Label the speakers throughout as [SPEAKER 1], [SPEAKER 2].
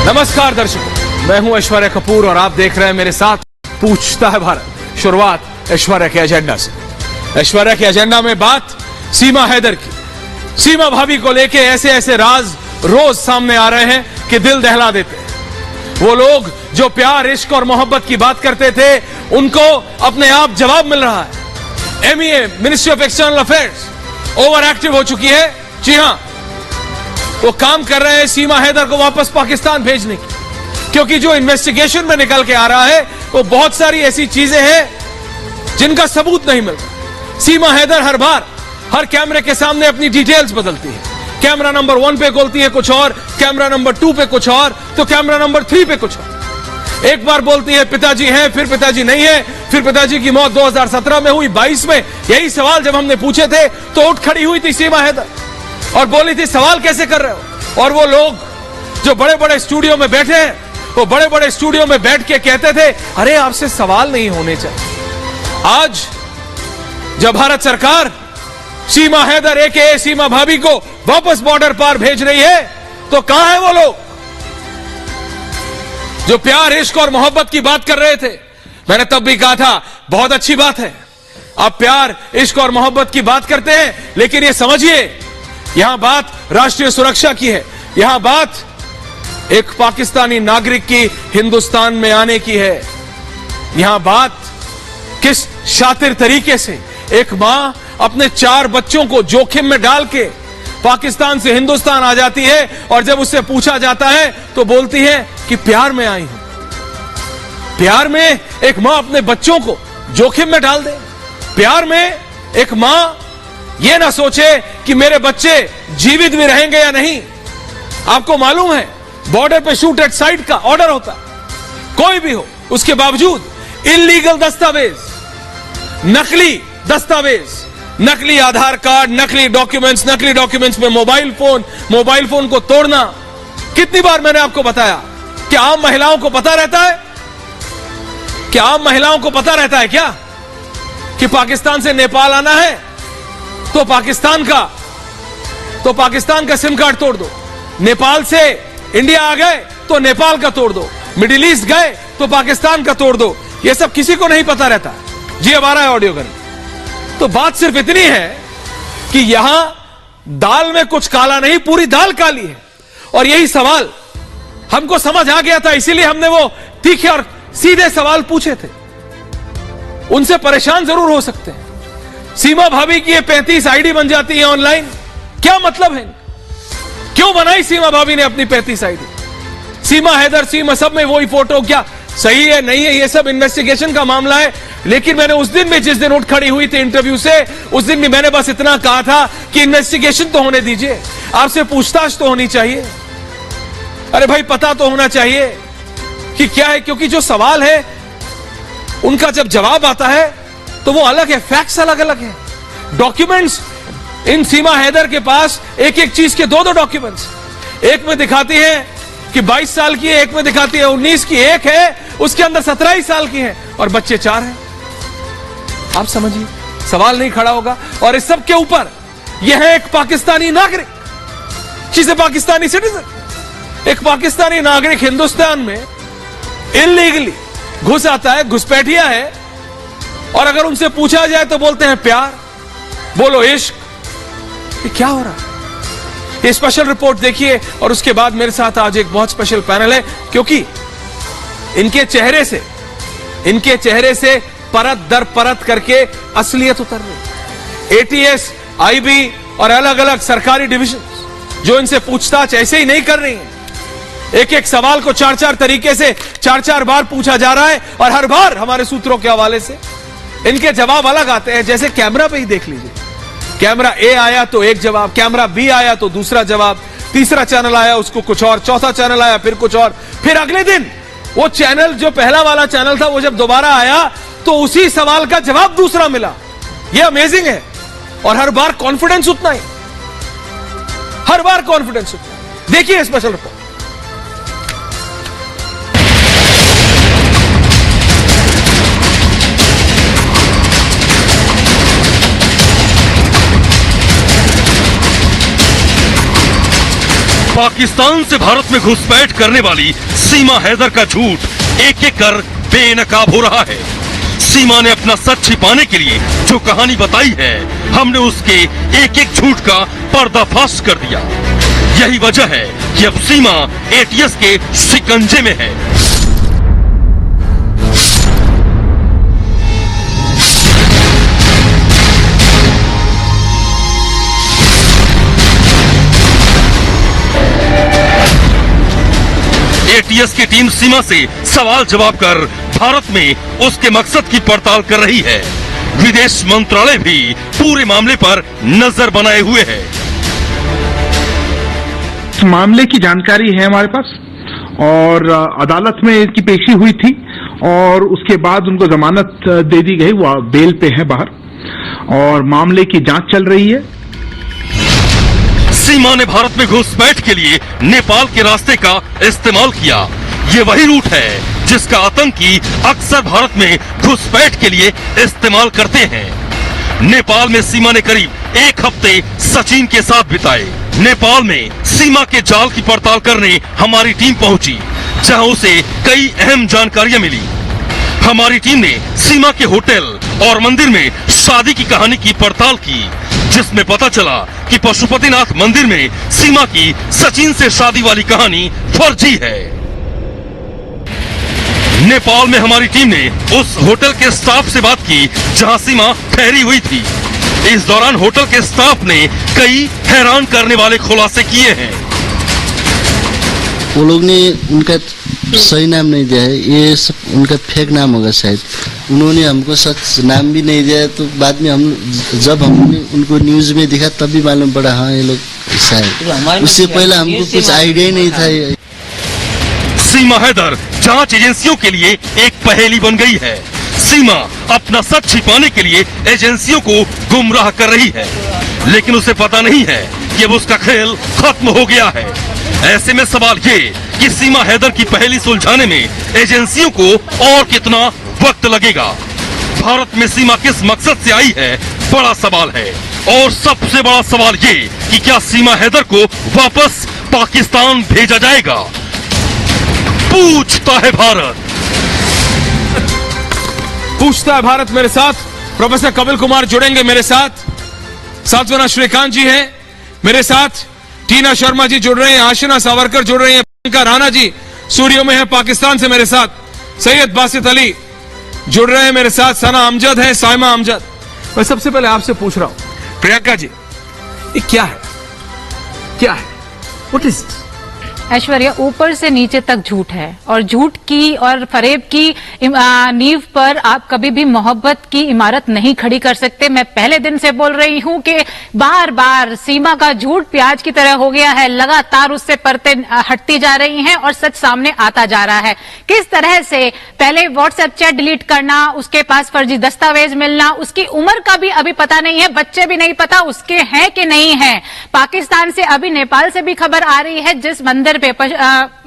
[SPEAKER 1] नमस्कार दर्शकों, मैं हूं ऐश्वर्या कपूर और आप देख रहे हैं मेरे साथ पूछता है भारत। शुरुआत ऐश्वर्या के एजेंडा से। ऐश्वर्या के एजेंडा में बात सीमा हैदर की। सीमा भाभी को लेके ऐसे ऐसे राज रोज सामने आ रहे हैं कि दिल दहला देते हैं। वो लोग जो प्यार, इश्क और मोहब्बत की बात करते थे, उनको अपने आप जवाब मिल रहा है। MEA ministry of external affairs over active हो चुकी है। जी हां, वो काम कर रहे हैं सीमा हैदर को वापस पाकिस्तान भेजने की, क्योंकि जो इन्वेस्टिगेशन में निकल के आ रहा है वो बहुत सारी ऐसी चीजें हैं जिनका सबूत नहीं मिलता। सीमा हैदर हर बार हर कैमरे के सामने अपनी डिटेल्स बदलती है। कैमरा नंबर 1 पे बोलती है कुछ और, कैमरा नंबर 2 पे कुछ और, तो कैमरा नंबर 3 पे कुछ और। एक बार बोलती है पिताजी हैं, फिर पिताजी नहीं है, फिर पिताजी की मौत 2017 में हुई। 22 में यही सवाल जब हमने पूछे थे तो उठ खड़ी हुई थी सीमा हैदर और बोली थी सवाल कैसे कर रहे हो। और वो लोग जो बड़े बड़े स्टूडियो में बैठे हैं, वो बड़े बड़े स्टूडियो में बैठ के कहते थे अरे आपसे सवाल नहीं होने चाहिए। आज जब भारत सरकार सीमा हैदर AKA सीमा भाभी को वापस बॉर्डर पार भेज रही है, तो कहां है वो लोग जो प्यार, इश्क और मोहब्बत की बात कर रहे थे। मैंने तब भी कहा था बहुत अच्छी बात है, आप प्यार, इश्क और मोहब्बत की बात करते हैं, लेकिन ये समझिए यहां बात राष्ट्रीय सुरक्षा की है। यहां बात एक पाकिस्तानी नागरिक की हिंदुस्तान में आने की है। यहां बात किस शातिर तरीके से एक मां अपने 4 बच्चों को जोखिम में डाल के पाकिस्तान से हिंदुस्तान आ जाती है, और जब उससे पूछा जाता है तो बोलती है कि प्यार में आई हूं। प्यार में एक मां अपने बच्चों को जोखिम में डाल दे। प्यार में एक मां यह ना सोचे कि मेरे बच्चे जीवित भी रहेंगे या नहीं। आपको मालूम है बॉर्डर पे शूट एट साइट का ऑर्डर होता, कोई भी हो, उसके बावजूद इल्लीगल दस्तावेज, नकली दस्तावेज, नकली आधार कार्ड, नकली डॉक्यूमेंट्स में मोबाइल फोन को तोड़ना। कितनी बार मैंने आपको बताया कि आम महिलाओं को पता रहता है, क्या आम महिलाओं को पता रहता है क्या कि पाकिस्तान से नेपाल आना है तो पाकिस्तान का सिम कार्ड तोड़ दो। नेपाल से इंडिया आ गए तो नेपाल का तोड़ दो। मिडिल ईस्ट गए तो पाकिस्तान का तोड़ दो। यह सब किसी को नहीं पता रहता। जी अब आ रहा है ऑडियो कर। तो बात सिर्फ इतनी है कि यहां दाल में कुछ काला नहीं, पूरी दाल काली है। और यही सवाल हमको समझ आ गया था, इसीलिए हमने वो तीखे और सीधे सवाल पूछे थे। उनसे परेशान जरूर हो सकते हैं। सीमा भाभी की ये 35 आईडी बन जाती है ऑनलाइन, क्या मतलब है? क्यों बनाई सीमा भाभी ने अपनी 35 आईडी? सीमा हैदर, सीमा सब में वही फोटो, क्या सही है नहीं है, ये सब इन्वेस्टिगेशन का मामला है। लेकिन मैंने उस दिन भी, जिस दिन उठ खड़ी हुई थी इंटरव्यू से, उस दिन भी मैंने बस इतना कहा था कि इन्वेस्टिगेशन तो होने दीजिए, आपसे पूछताछ तो होनी चाहिए। अरे भाई पता तो होना चाहिए कि क्या है, क्योंकि जो सवाल है उनका जब जवाब आता है तो वो अलग है, फैक्ट्स अलग अलग है। डॉक्यूमेंट्स इन सीमा हैदर के पास एक एक चीज के 2-2 डॉक्यूमेंट्स, एक में दिखाती है कि 22 साल की है, एक में दिखाती है 19 की, एक है उसके अंदर 17 साल की है और बच्चे 4 हैं। आप समझिए सवाल नहीं खड़ा होगा। और इस सब के ऊपर यह है एक पाकिस्तानी नागरिक, जिसे पाकिस्तानी सिटीजन, एक पाकिस्तानी नागरिक हिंदुस्तान में इल्लीगली घुस आता है, घुसपैठिया है। और अगर उनसे पूछा जाए तो बोलते हैं प्यार, बोलो इश्क। ये क्या हो रहा है? ये स्पेशल रिपोर्ट देखिए। और उसके बाद मेरे साथ आज एक बहुत स्पेशल पैनल है, क्योंकि इनके चेहरे से परत दर परत करके असलियत उतर रही। ATS, IB और अलग अलग सरकारी डिविजन जो इनसे पूछताछ ऐसे ही नहीं कर रही हैं। एक एक सवाल को 4-4 तरीके से 4-4 बार पूछा जा रहा है, और हर बार हमारे सूत्रों के हवाले से इनके जवाब अलग आते हैं। जैसे कैमरा पे ही देख लीजिए, कैमरा A आया तो एक जवाब, कैमरा B आया तो दूसरा जवाब, तीसरा चैनल आया उसको कुछ और, चौथा चैनल आया फिर कुछ और, फिर अगले दिन वो चैनल, जो पहला वाला चैनल था, वो जब दोबारा आया तो उसी सवाल का जवाब दूसरा मिला। ये अमेजिंग है। और हर बार कॉन्फिडेंस उतना ही, हर बार कॉन्फिडेंस उतना। देखिए स्पेशल रिपोर्ट।
[SPEAKER 2] पाकिस्तान से भारत में घुसपैठ करने वाली सीमा हैदर का झूठ एक एक कर बेनकाब हो रहा है। सीमा ने अपना सच छिपाने के लिए जो कहानी बताई है, हमने उसके एक एक झूठ का पर्दाफाश कर दिया। यही वजह है कि अब सीमा एटीएस के शिकंजे में है। एटीएस की टीम सीमा से सवाल जवाब कर भारत में उसके मकसद की पड़ताल कर रही है। विदेश मंत्रालय भी पूरे मामले पर नजर बनाए हुए है।
[SPEAKER 3] इस मामले की जानकारी है हमारे पास और अदालत में इनकी पेशी हुई थी और उसके बाद उनको जमानत दे दी गई। वो बेल पे है बाहर और मामले की जांच चल रही है।
[SPEAKER 2] सीमा ने भारत में घुसपैठ के लिए नेपाल के रास्ते का इस्तेमाल किया। ये वही रूट है जिसका आतंकी अक्सर भारत में घुसपैठ के लिए इस्तेमाल करते हैं। नेपाल में सीमा ने करीब एक हफ्ते सचिन के साथ बिताए। नेपाल में सीमा के जाल की पड़ताल करने हमारी टीम पहुंची, जहां उसे कई अहम जानकारियां मिली। हमारी टीम ने सीमा के होटल और मंदिर में शादी की कहानी की पड़ताल की, जिसमें पता चला कि पशुपतिनाथ मंदिर में सीमा की सचिन से शादी वाली कहानी फर्जी है। नेपाल में हमारी टीम ने उस होटल के स्टाफ से बात की जहां सीमा ठहरी हुई थी। इस दौरान होटल के स्टाफ ने कई हैरान करने वाले खुलासे किए हैं।
[SPEAKER 4] वो लोग ने उनका सही नाम नहीं दिया है, ये सब उनका फेक नाम होगा शायद। उन्होंने हमको सच नाम भी नहीं दिया है, तो बाद में जब हमने उनको न्यूज में दिखा तब भी मालूम पड़ा हाँ ये लोग शायद। उससे पहले हमको कुछ आइडिया ही नहीं था।
[SPEAKER 2] सीमा हैदर जांच एजेंसियों के लिए एक पहेली बन गई है। सीमा अपना सच छिपाने के लिए एजेंसियों को गुमराह कर रही है, लेकिन उसे पता नहीं है कि अब उसका खेल खत्म हो गया है। ऐसे में सवाल ये कि सीमा हैदर की पहेली सुलझाने में एजेंसियों को और कितना वक्त लगेगा। भारत में सीमा किस मकसद से आई है, बड़ा सवाल है। और सबसे बड़ा सवाल ये कि क्या सीमा हैदर को वापस पाकिस्तान भेजा जाएगा, पूछता है भारत।
[SPEAKER 1] पूछता है भारत मेरे साथ प्रोफेसर कपिल कुमार जुड़ेंगे मेरे साथ, सात्वना श्रीकांत जी हैं मेरे साथ, टीना शर्मा जी जुड़ रहे हैं, आशिना सावरकर जुड़ रहे हैं, प्रियंका राणा जी सूर्यो में है पाकिस्तान से मेरे साथ, सैयद बासित अली जुड़ रहे हैं मेरे साथ, सना अमजद है, साइमा अमजद। मैं सबसे पहले आपसे पूछ रहा हूं प्रियंका जी, ये क्या है, क्या है, व्हाट इज दिस?
[SPEAKER 5] ऐश्वर्या, ऊपर से नीचे तक झूठ है और झूठ की और फरेब की नींव पर आप कभी भी मोहब्बत की इमारत नहीं खड़ी कर सकते। मैं पहले दिन से बोल रही हूं कि बार बार सीमा का झूठ प्याज की तरह हो गया है, लगातार उससे परतें हटती जा रही हैं और सच सामने आता जा रहा है। किस तरह से पहले व्हाट्सएप चैट डिलीट करना, उसके पास फर्जी दस्तावेज मिलना, उसकी उम्र का भी अभी पता नहीं है, बच्चे भी नहीं पता उसके हैं कि नहीं है। पाकिस्तान से अभी नेपाल से भी खबर आ रही है, जिस मंदिर पे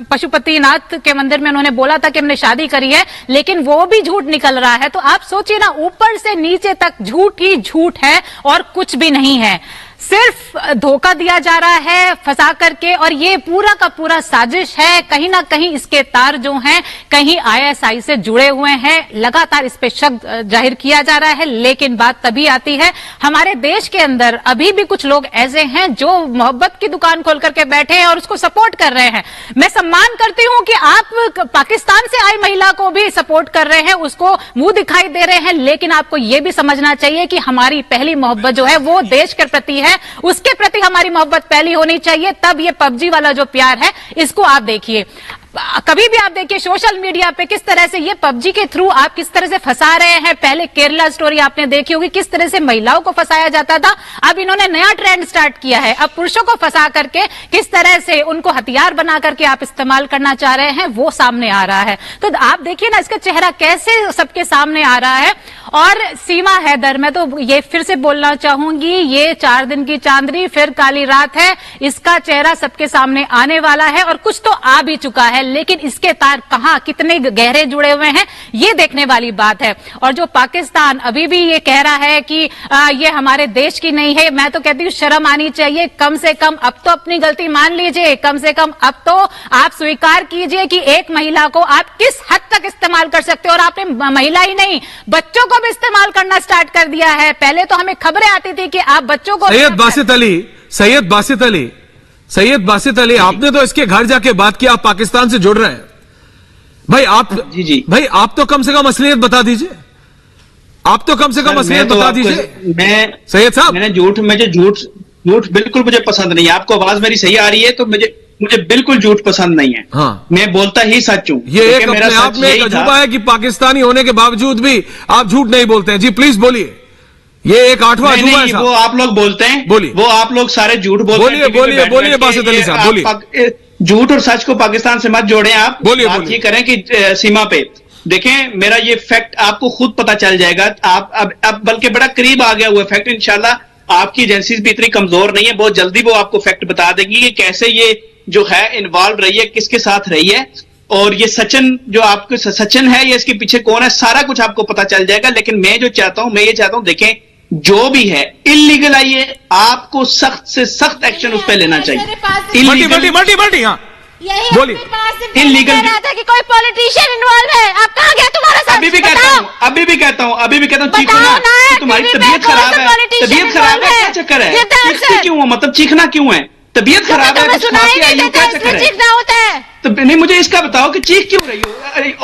[SPEAKER 5] पशुपतिनाथ के मंदिर में उन्होंने बोला था कि हमने शादी करी है, लेकिन वो भी झूठ निकल रहा है। तो आप सोचिए ना, ऊपर से नीचे तक झूठ ही झूठ है और कुछ भी नहीं है। सिर्फ धोखा दिया जा रहा है फंसा करके, और ये पूरा का पूरा साजिश है। कहीं ना कहीं इसके तार जो हैं कहीं आईएसआई से जुड़े हुए हैं। लगातार इस पे शक जाहिर किया जा रहा है, लेकिन बात तभी आती है, हमारे देश के अंदर अभी भी कुछ लोग ऐसे हैं जो मोहब्बत की दुकान खोल करके बैठे हैं और उसको सपोर्ट कर रहे हैं। मैं सम्मान करती हूं कि आप पाकिस्तान से आई महिला को भी सपोर्ट कर रहे हैं, उसको मुंह दिखाई दे रहे हैं, लेकिन आपको यह भी समझना चाहिए कि हमारी पहली मोहब्बत जो है वो देश के प्रति है, उसके प्रति हमारी मोहब्बत पहली होनी चाहिए। तब ये पबजी वाला जो प्यार है इसको आप देखिए। कभी भी आप देखिए सोशल मीडिया पे किस तरह से ये पबजी के थ्रू आप किस तरह से फंसा रहे हैं। पहले केरला स्टोरी आपने देखी होगी, किस तरह से महिलाओं को फंसाया जाता था। अब इन्होंने नया ट्रेंड स्टार्ट किया है, अब पुरुषों को फंसा करके किस तरह से उनको हथियार बना करके आप इस्तेमाल करना चाह रहे हैं, वो सामने आ रहा है। तो आप देखिए ना, इसका चेहरा कैसे सबके सामने आ रहा है। और सीमा हैदर, मैं तो ये फिर से बोलना चाहूंगी, ये 4 दिन की चांदनी फिर काली रात है। इसका चेहरा सबके सामने आने वाला है और कुछ तो आ भी चुका है। है, लेकिन इसके तार कहां कितने गहरे जुड़े हुए हैं ये देखने वाली बात है। और जो पाकिस्तान अभी भी ये कह रहा है कि ये हमारे देश की नहीं है, मैं तो कहती हूँ शर्म आनी चाहिए। कम से कम अब तो अपनी गलती मान लीजिए, कम से कम अब तो आप स्वीकार कीजिए कि एक महिला को आप किस हद तक इस्तेमाल कर सकते हो। और आपने महिला ही नहीं, बच्चों को भी इस्तेमाल करना स्टार्ट कर दिया है। पहले तो हमें खबरें आती थी कि आप बच्चों को
[SPEAKER 1] सैयद बासित अली, आपने तो इसके घर जाके बात की, आप पाकिस्तान से जुड़ रहे हैं भाई। आप
[SPEAKER 6] जी
[SPEAKER 1] भाई आप तो कम से कम असलियत बता दीजिए, आप तो कम से कम असलियत बता दीजिए।
[SPEAKER 6] मैं
[SPEAKER 1] सैयद साहब,
[SPEAKER 6] मैंने झूठ बिल्कुल मुझे पसंद नहीं है। आपको आवाज मेरी सही आ रही है तो मुझे बिल्कुल झूठ पसंद नहीं है।
[SPEAKER 1] हाँ,
[SPEAKER 6] मैं बोलता ही सच हूं।
[SPEAKER 1] ये एक अपने आप में एक अजूबा है कि पाकिस्तानी होने के बावजूद भी आप झूठ नहीं बोलते हैं। जी प्लीज बोलिए, ये एक 8वां अजूबा है।
[SPEAKER 6] वो आप लोग बोलते हैं,
[SPEAKER 1] बोलिए,
[SPEAKER 6] वो आप लोग सारे झूठ बोलते हैं।
[SPEAKER 1] बोलिए बासित अली साहब, बोलिए।
[SPEAKER 6] झूठ और सच को पाकिस्तान से मत जोड़ें आप।
[SPEAKER 1] बोलिए
[SPEAKER 6] ये करें कि सीमा पे देखें, मेरा ये फैक्ट आपको खुद पता चल जाएगा। आप अब बल्कि बड़ा करीब आ गया हुआ फैक्ट। इंशाल्लाह आपकी एजेंसीज भी इतनी कमजोर नहीं है, बहुत जल्दी वो आपको फैक्ट बता देगी कि कैसे ये जो है इन्वॉल्व रही है, किसके साथ रही है। और ये सचिन जो आपको सचिन है, ये इसके पीछे कौन है, सारा कुछ आपको पता चल जाएगा। लेकिन मैं ये चाहता हूं देखें, जो भी है इलीगल आई है, आपको सख्त से सख्त एक्शन उस पर लेना चाहिए।
[SPEAKER 1] मल्टी बोलिए।
[SPEAKER 6] इलीगल
[SPEAKER 7] कि कोई पॉलिटिशियन इन्वॉल्व है, आप कहां गए तुम्हारे साथ?
[SPEAKER 6] अभी भी कहता हूं चीखो ना, तो तुम्हारी तबीयत खराब है, क्या चक्कर है? चीखती क्यों हो? मतलब चीखना क्यों है? तबीयत खराब है, क्या चक्कर है?
[SPEAKER 7] चीखना होता है
[SPEAKER 6] तो नहीं, मुझे इसका बताओ कि चीख क्यों रही हो?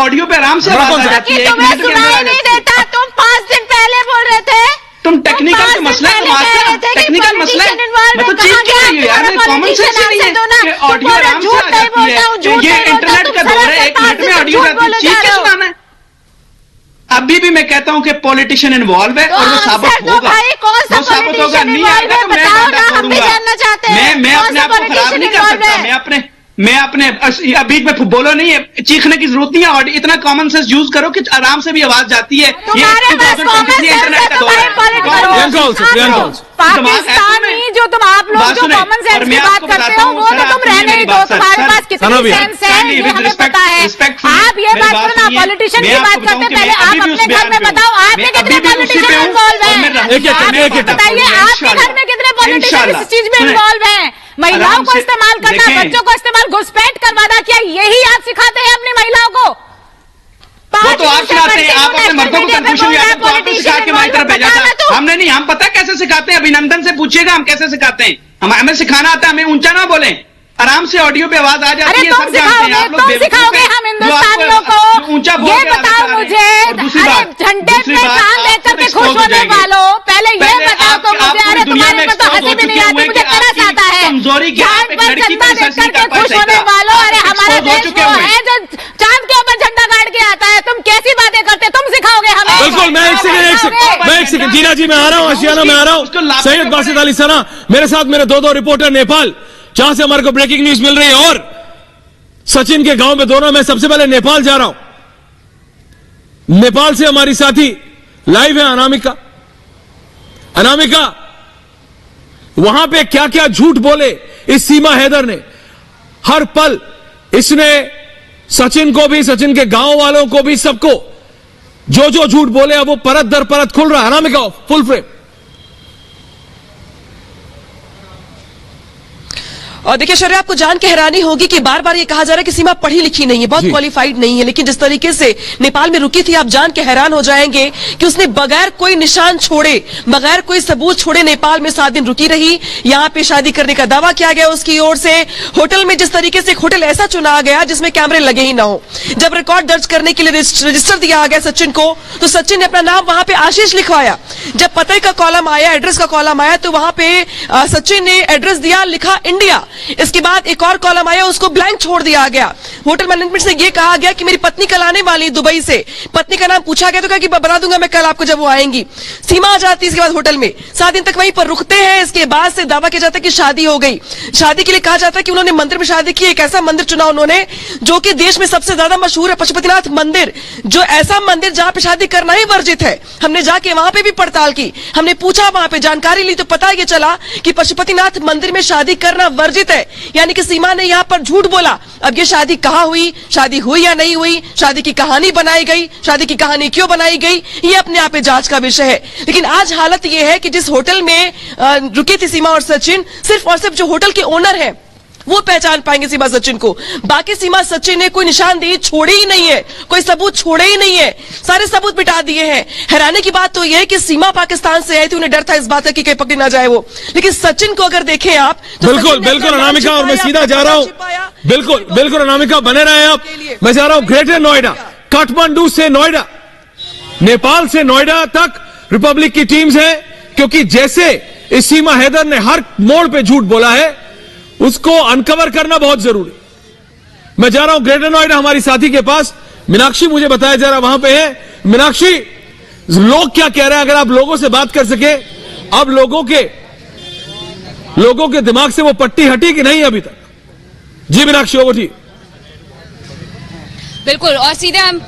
[SPEAKER 6] ऑडियो पे आराम से आवाज आ जाती है,
[SPEAKER 7] तुम्हें सुनाई नहीं देता। तुम 5 दिन पहले बोल रहे थे,
[SPEAKER 6] तुम टेक्निकल मसला है, टेक्निकल मसला है, मतलब चीज क्यों रही है यार? कॉमन सेंस नहीं है कि ऑडियो आराम से आ जाती है। ये इंटरनेट का दौर है, 1 मिनट में ऑडियो जाती है, चीज क्या सुनाना है? अभी भी मैं कहता हूं कि पॉलिटिशियन इन्वॉल्व है और वो साबित होगा, वो साबित होगा। नहीं आएगा तो मैं अपने आप को खराब नहीं कर सकता। मैं अपने अभी में बोलो नहीं है, चीखने की जरूरत नहीं है। और इतना कॉमन सेंस यूज करो कि आराम से भी आवाज जाती है। ये इंटरनेट का दौर है।
[SPEAKER 5] पाकिस्तानी जो तुम आप लोग जो कॉमन सेंस की बात करते हो, वो तो तुम रहने ही दो। तुम्हारे पास कितनी सेंस है ये हमें पता है। आप ये बात करना, पॉलिटिशियन की बात करते हैं, पहले आप अपने घर में बताओ आपके कितने पॉलिटिशियन इन्वॉल्व हैं। बताइए आपके घर में कितने पॉलिटिशियन इस चीज में इन्वॉल्व हैं। महिलाओं को इस्तेमाल करना, बच्चों को इस्तेमाल, घुसपैठ करवाना, क्या यही आप सिखाते हैं अपनी महिलाओं को?
[SPEAKER 6] वो तो आप सिखाते हैं, आप अपने मर्दों को कंफ्यूजन में आपको सिखा के हमारी तरफ भेजा था। हमने नहीं, हम पता कैसे सिखाते हैं, अभिनंदन से पूछिएगा हम कैसे सिखाते हैं। हमें सिखाना आता है, हमें ऊंचा ना बोले, आराम से ऑडियो पे आवाज आ जाती है, सब जानते हैं। आप लोग
[SPEAKER 5] सिखाओगे हम हिंदुस्तानियों को
[SPEAKER 6] ऊंचा
[SPEAKER 5] ये बताओ मुझे, झंडे पे चांद देख करके खुश होने वालों, पहले ये बताओ तो मुझे, अरे तुम्हारे में तो हंसी भी नहीं आती, मुझे तरस आता है। चांद पर चंदा देख करके खुश होने वालों, अरे हमारा देश वो है जो चांद के ऊपर झंडा गाड़ के आता है। तुम कैसी बातें करते, तुम सिखाओगे हमें?
[SPEAKER 1] बिल्कुल, मैं एक सेकंड जीना जी, मैं आ रहा हूँ, आशियाना में आ रहा हूँ। सैयद बासित अली सना मेरे साथ, मेरे दो रिपोर्टर नेपाल, जहां से हमारे को ब्रेकिंग न्यूज मिल रही है, और सचिन के गांव में दोनों। मैं सबसे पहले नेपाल जा रहा हूं। नेपाल से हमारी साथी लाइव है अनामिका। अनामिका, वहां पे क्या क्या झूठ बोले इस सीमा हैदर ने। हर पल इसने सचिन को भी, सचिन के गांव वालों को भी, सबको जो जो झूठ बोले अब वो परत दर परत खुल रहा है। Anamika, full frame.
[SPEAKER 8] और देखिए शर्या, आपको जान के हैरानी होगी कि बार बार ये कहा जा रहा है कि सीमा पढ़ी लिखी नहीं है, बहुत क्वालिफाइड नहीं है, लेकिन जिस तरीके से नेपाल में रुकी थी, आप जान के हैरान हो जाएंगे कि उसने बगैर कोई निशान छोड़े, बगैर कोई सबूत छोड़े नेपाल में 7 दिन रुकी रही। यहाँ पे शादी करने का दावा किया गया उसकी ओर से। होटल में जिस तरीके से, एक होटल ऐसा चुना गया जिसमें कैमरे लगे ही ना हो। जब रिकॉर्ड दर्ज करने के लिए रजिस्टर दिया गया सचिन को, तो सचिन ने अपना नाम वहां पे आशीष लिखवाया। जब पते का कॉलम आया, एड्रेस का कॉलम आया, तो वहां पे सचिन ने एड्रेस दिया, लिखा इंडिया। इसके बाद एक और कॉलम आया, उसको ब्लैंक छोड़ दिया गया। होटल मैनेजमेंट से यह कहा गया कि मेरी पत्नी कल आने वाली दुबई से। पत्नी का नाम पूछा गया तो कहा कि बता दूंगा मैं कल आपको जब वो आएंगी। सीमा आ जाती है इसके बाद होटल में, 7 दिन तक वहीं पर रुकते हैं। इसके बाद से दावा किया जाता है कि शादी हो गई। शादी के लिए कहा जाता है कि उन्होंने मंदिर में शादी की। एक ऐसा मंदिर चुना उन्होंने जो कि देश में सबसे ज्यादा मशहूर है, पशुपतिनाथ मंदिर, जो ऐसा मंदिर जहां पे शादी करना ही वर्जित है। हमने जाके वहां पे भी पड़ताल की, हमने पूछा, वहां पे जानकारी ली, तो पता ये चला कि पशुपतिनाथ मंदिर में शादी करना वर्जित साबित है, यानी कि सीमा ने यहाँ पर झूठ बोला। अब ये शादी कहाँ हुई, शादी हुई या नहीं हुई, शादी की कहानी बनाई गई, शादी की कहानी क्यों बनाई गई, ये अपने आप में जांच का विषय है। लेकिन आज हालत ये है कि जिस होटल में रुकी थी सीमा और सचिन, सिर्फ और सिर्फ जो होटल के ओनर है वो पहचान पाएंगे सीमा सचिन को। बाकी सीमा सचिन ने कोई निशानदेही छोड़ी ही नहीं है, कोई सबूत छोड़े ही नहीं है, सारे सबूत मिटा दिए हैं। हैरानी की बात तो यह है कि सीमा पाकिस्तान से आई थी, उन्हें डर था इस बात का कि कहीं पकड़ी ना जाए वो, लेकिन सचिन को अगर देखें आप तो
[SPEAKER 1] बिल्कुल बिल्कुल अनामिका, और मैं सीधा जा रहा हूं, बिल्कुल बिल्कुल अनामिका, बने रहे आप। मैं जा रहा हूं ग्रेटर नोएडा, काठमांडू से नोएडा, नेपाल से नोएडा तक रिपब्लिक की टीम्स है, क्योंकि जैसे इस सीमा हैदर ने हर मोड़ पे झूठ बोला है, उसको अनकवर करना बहुत जरूरी। मैं जा रहा हूं ग्रेटर नोएडा हमारी साथी के पास, मीनाक्षी मुझे बताया जरा वहां पे है। मीनाक्षी, लोग क्या कह रहे हैं, अगर आप लोगों से बात कर सके, अब लोगों के दिमाग से वो पट्टी हटी कि नहीं अभी तक? जी मीनाक्षी, वो ठीक।
[SPEAKER 9] बिल्कुल, और सीधे हम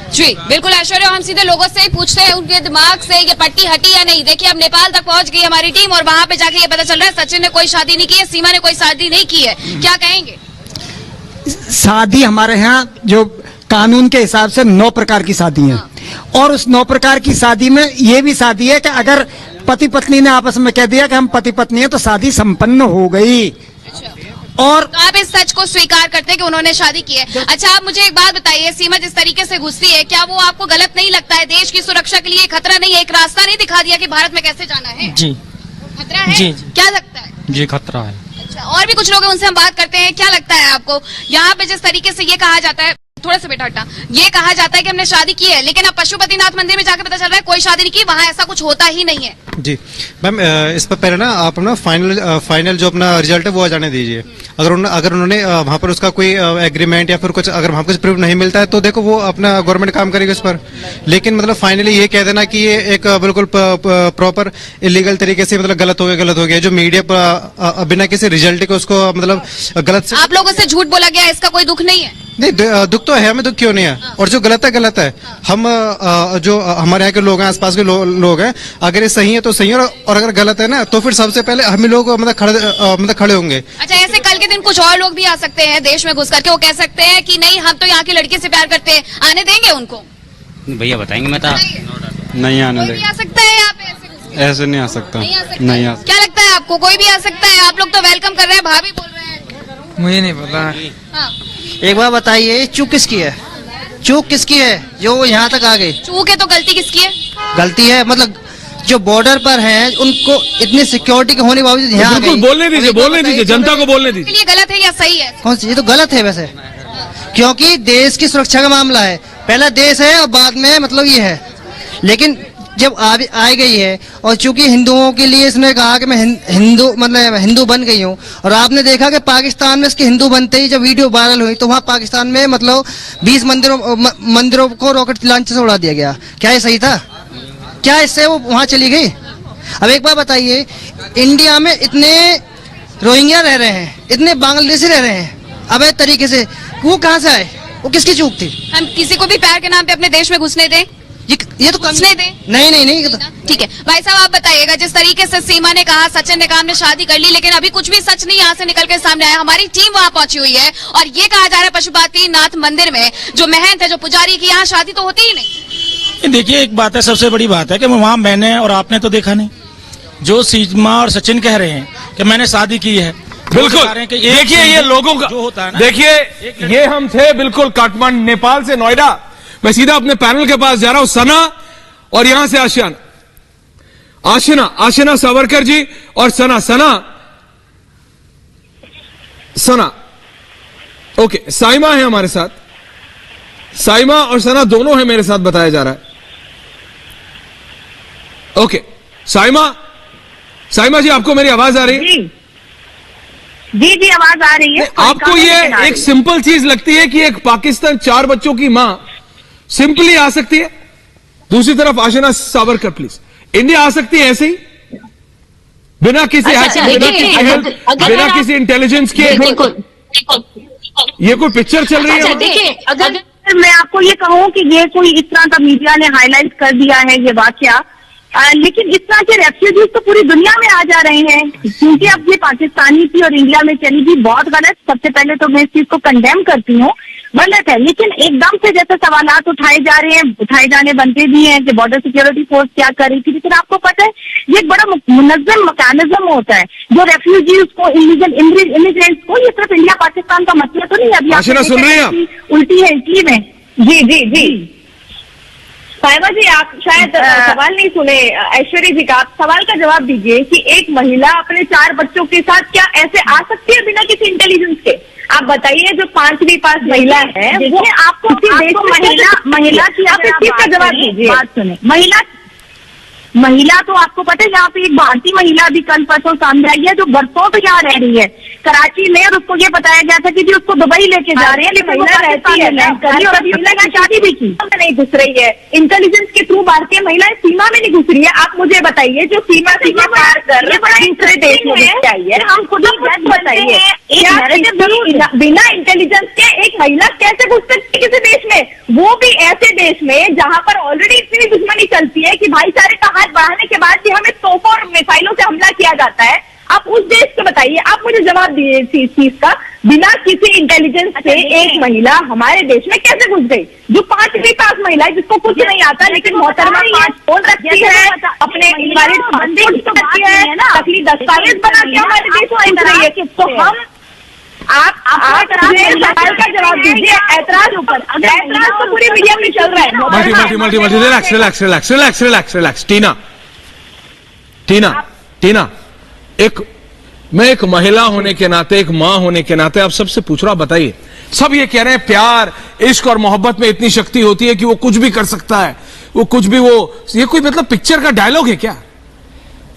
[SPEAKER 9] जी बिल्कुल ऐश्वर्य, हम सीधे लोगों से ही पूछते हैं उनके दिमाग से ये पट्टी हटी या नहीं। देखिए अब नेपाल तक पहुंच गई हमारी टीम और वहां पे जाके ये पता चल रहा है सचिन ने कोई शादी नहीं की है, सीमा ने कोई शादी नहीं की है, क्या कहेंगे?
[SPEAKER 10] शादी हमारे यहाँ जो कानून के हिसाब से 9 प्रकार की शादी है, और उस 9 प्रकार की शादी में ये भी शादी है कि अगर पति पत्नी ने आपस में कह दिया कि हम पति पत्नी है तो शादी संपन्न हो गई। और
[SPEAKER 9] तो आप इस सच को स्वीकार करते हैं कि उन्होंने शादी की है। अच्छा, आप मुझे एक बात बताइए, सीमा जिस तरीके से घुसती है, क्या वो आपको गलत नहीं लगता है? देश की सुरक्षा के लिए खतरा नहीं है? एक रास्ता नहीं दिखा दिया कि भारत में कैसे जाना है?
[SPEAKER 11] जी
[SPEAKER 9] खतरा है।
[SPEAKER 11] जी,
[SPEAKER 9] क्या लगता है?
[SPEAKER 11] जी खतरा है।
[SPEAKER 9] अच्छा, और भी कुछ लोग हैं, उनसे हम बात करते हैं। क्या लगता है आपको, यहाँ पे जिस तरीके से ये कहा जाता है, थोड़ा सा बेटा हटा, ये कहा जाता है कि हमने शादी की है, लेकिन अब पशुपतिनाथ मंदिर में जाकर पता चल रहा है कोई शादी नहीं की, वहाँ ऐसा कुछ होता ही नहीं है।
[SPEAKER 12] जी मैम, इस पर पहले ना आप ना फाइनल जो अपना रिजल्ट है वो आ जाने दीजिए। अगर उन्होंने वहाँ पर उसका कोई एग्रीमेंट या फिर कुछ, अगर वहाँ कुछ प्रूफ नहीं मिलता है तो देखो वो अपना गवर्नमेंट काम करेगी उस पर। लेकिन मतलब फाइनली ये कह देना कि ये एक बिल्कुल प्रॉपर इलीगल तरीके से मतलब गलत हो गया, जो मीडिया बिना किसी रिजल्ट के उसको मतलब गलत से
[SPEAKER 9] आप लोगों से झूठ बोला गया, इसका कोई दुख नहीं है?
[SPEAKER 12] नहीं, दुख तो है, हमें दुख क्यों नहीं है। और जो गलत है हम जो हमारे यहाँ के लोग हैं, आसपास के लोग हैं, अगर ये सही है तो सही है, और अगर गलत है ना तो फिर सबसे पहले हम ही लोग मतलब खड़े होंगे।
[SPEAKER 9] अच्छा, ऐसे कल के दिन कुछ और लोग भी आ सकते हैं देश में घुस करके, वो कह सकते हैं कि नहीं हम तो यहाँ की लड़की से प्यार करते हैं, आने देंगे उनको?
[SPEAKER 11] भैया बताएंगे, मैं तो नहीं आने देंगे।
[SPEAKER 9] आ सकता है यहाँ पे
[SPEAKER 11] ऐसे नहीं आ सकता, नहीं आ सकता।
[SPEAKER 9] क्या लगता है आपको, कोई भी आ सकता है? आप लोग तो वेलकम कर रहे हैं, भाभी बोल रहे हैं।
[SPEAKER 10] मुझे नहीं पता।
[SPEAKER 9] हाँ।
[SPEAKER 10] एक बार बताइए, चूक किसकी है? चूक किसकी है जो यहाँ तक आ गई?
[SPEAKER 9] चूक है तो गलती किसकी है?
[SPEAKER 10] गलती है मतलब जो बॉर्डर पर हैं उनको इतनी सिक्योरिटी के होने के बावजूद यहाँ आ गई।
[SPEAKER 1] बोलने दीजिए, जनता को बोलने दीजिए।
[SPEAKER 9] ये गलत है या सही है?
[SPEAKER 10] कौन सी? ये तो गलत है वैसे, क्योंकि देश की सुरक्षा का मामला है। पहला देश है और बाद में मतलब ये है। लेकिन जब आ गई है, और चूंकि हिंदुओं के लिए इसने कहा कि मैं हिंदू बन गई हूँ, और आपने देखा कि पाकिस्तान में इसके हिंदू बनते ही जब वीडियो वायरल हुई तो वहाँ पाकिस्तान में मतलब 20 मंदिरों को रॉकेट लॉन्चर से उड़ा दिया गया। क्या ये सही था? क्या इससे वो वहाँ चली गई? अब एक बार बताइए, इंडिया में इतने रोहिंग्या रह रहे हैं, इतने बांग्लादेशी रह रहे हैं अवैध तरीके से, वो कहाँ से आए? वो किसकी चूक थी?
[SPEAKER 9] हम किसी को भी प्यार के नाम पे अपने देश में घुसने दें?
[SPEAKER 10] ये तो
[SPEAKER 9] घुसने दें?
[SPEAKER 10] नहीं।
[SPEAKER 9] ठीक है भाई साहब, आप बताइएगा, जिस तरीके से सीमा ने कहा, सचिन ने कहा हमने शादी कर ली, लेकिन अभी कुछ भी सच नहीं यहाँ से निकल के सामने आया। हमारी टीम वहाँ पहुंची हुई है और ये कहा जा रहा है पशुपतिनाथ मंदिर में जो महंत है, जो पुजारी की, यहाँ शादी तो होती ही नहीं।
[SPEAKER 11] देखिए, एक बात है, सबसे बड़ी बात है कि वहाँ मैंने और आपने तो देखा नहीं। जो सीमा और सचिन कह रहे हैं कि मैंने शादी की है,
[SPEAKER 1] बिल्कुल देखिए ये लोगों का जो होता है ना, देखिए ये हम थे बिल्कुल काठमांडू, नेपाल से नोएडा। मैं सीधा अपने पैनल के पास जा रहा हूं, सना और यहां से आशिना सावरकर जी और सना ओके, साइमा है हमारे साथ, साइमा और सना दोनों है मेरे साथ, बताया जा रहा है। ओके, साइमा जी, आपको मेरी आवाज आ रही है?
[SPEAKER 7] जी आवाज आ रही है।
[SPEAKER 1] आपको ये एक सिंपल चीज लगती है कि एक पाकिस्तान 4 बच्चों की मां सिंपली आ सकती है? दूसरी तरफ आशिना सावरकर प्लीज, इंडिया आ सकती है ऐसे ही बिना किसी बिना किसी इंटेलिजेंस के? ये कोई पिक्चर चल रही है?
[SPEAKER 7] देखिए, अगर मैं आपको ये कहूँ कि ये कोई इस तरह का मीडिया ने हाईलाइट कर दिया है ये वाकया,
[SPEAKER 13] लेकिन इस तरह के रेफ्यूजीज तो पूरी दुनिया में आ जा रहे हैं, क्योंकि अब ये पाकिस्तानी थी और इंडिया में चली गई, बहुत गलत। सबसे पहले तो मैं इस चीज को कंडेम करती हूँ, गलत है। लेकिन एकदम से जैसे सवालात उठाए जा रहे हैं, उठाए जाने बनते भी हैं कि बॉर्डर सिक्योरिटी फोर्स क्या कर रही थी, लेकिन आपको पता है ये एक बड़ा मुनज़्ज़म मैकेनिज्म होता है जो रेफ्यूजीज को, इलीगल इमिग्रेंट्स को, ये सिर्फ इंडिया पाकिस्तान का मसला तो नहीं है। अभी
[SPEAKER 1] सुन रही हैं
[SPEAKER 13] उल्टी है इटली में। जी साहिबा जी, आप शायद सवाल नहीं सुने ऐश्वर्या जी का। आप सवाल का जवाब दीजिए कि एक महिला अपने 4 बच्चों के साथ क्या ऐसे आ सकती है बिना किसी इंटेलिजेंस के? आप बताइए, जो 5वीं पास महिला है वो आपको महिला की, आप इस चीज का जवाब दीजिए। बात सुने, महिला तो आपको पता है, यहाँ पे एक भारतीय महिला भी कल परसों सामने आई है जो बरसों से यहाँ रह रही है कराची में, और उसको ये बताया गया था कि जी उसको दुबई लेके जा रहे हैं, लेकिन महिला रहती है और अभी उसने शादी भी की, नहीं घुस रही है। इंटेलिजेंस के थ्रू भारतीय महिलाएं सीमा में नहीं घुस रही है। आप मुझे बताइए, जो सीमा से ये पार कर दूसरे देश में चाहिए, हम खुद बताइए बिना इंटेलिजेंस के एक महिला कैसे घुस सकती है किसी देश में, वो भी ऐसे देश में जहाँ पर ऑलरेडी इतनी दुश्मनी चलती है कि भाईचारे का हाथ बढ़ाने के बाद भी हमें तोपों और मिसाइलों से हमला किया जाता है। आप उस देश को बताइए, आप मुझे जवाब दिए इस चीज का, बिना किसी इंटेलिजेंस से एक महिला हमारे देश में कैसे घुस गई? जो 5वीं पास महिला है, जिसको कुछ नहीं आता, लेकिन मोहतरमा 5 फोन रखती है, अपने इनवैलिड पासपोर्ट तो रखती है, नकली दस्तावेज बना के हमारे देश में घुस रही है। तो हम आप सवाल का जवाब दीजिए। ऐतराज तो पूरी मीडिया में चल रहा है।
[SPEAKER 1] Multi relax. टीना, मैं एक महिला होने के नाते, एक मां होने के नाते आप सबसे पूछ रहा, बताइए। सब ये कह रहे हैं प्यार, इश्क और मोहब्बत में इतनी शक्ति होती है कि वो कुछ भी कर सकता है, वो कुछ भी, ये कोई मतलब पिक्चर का डायलॉग है क्या?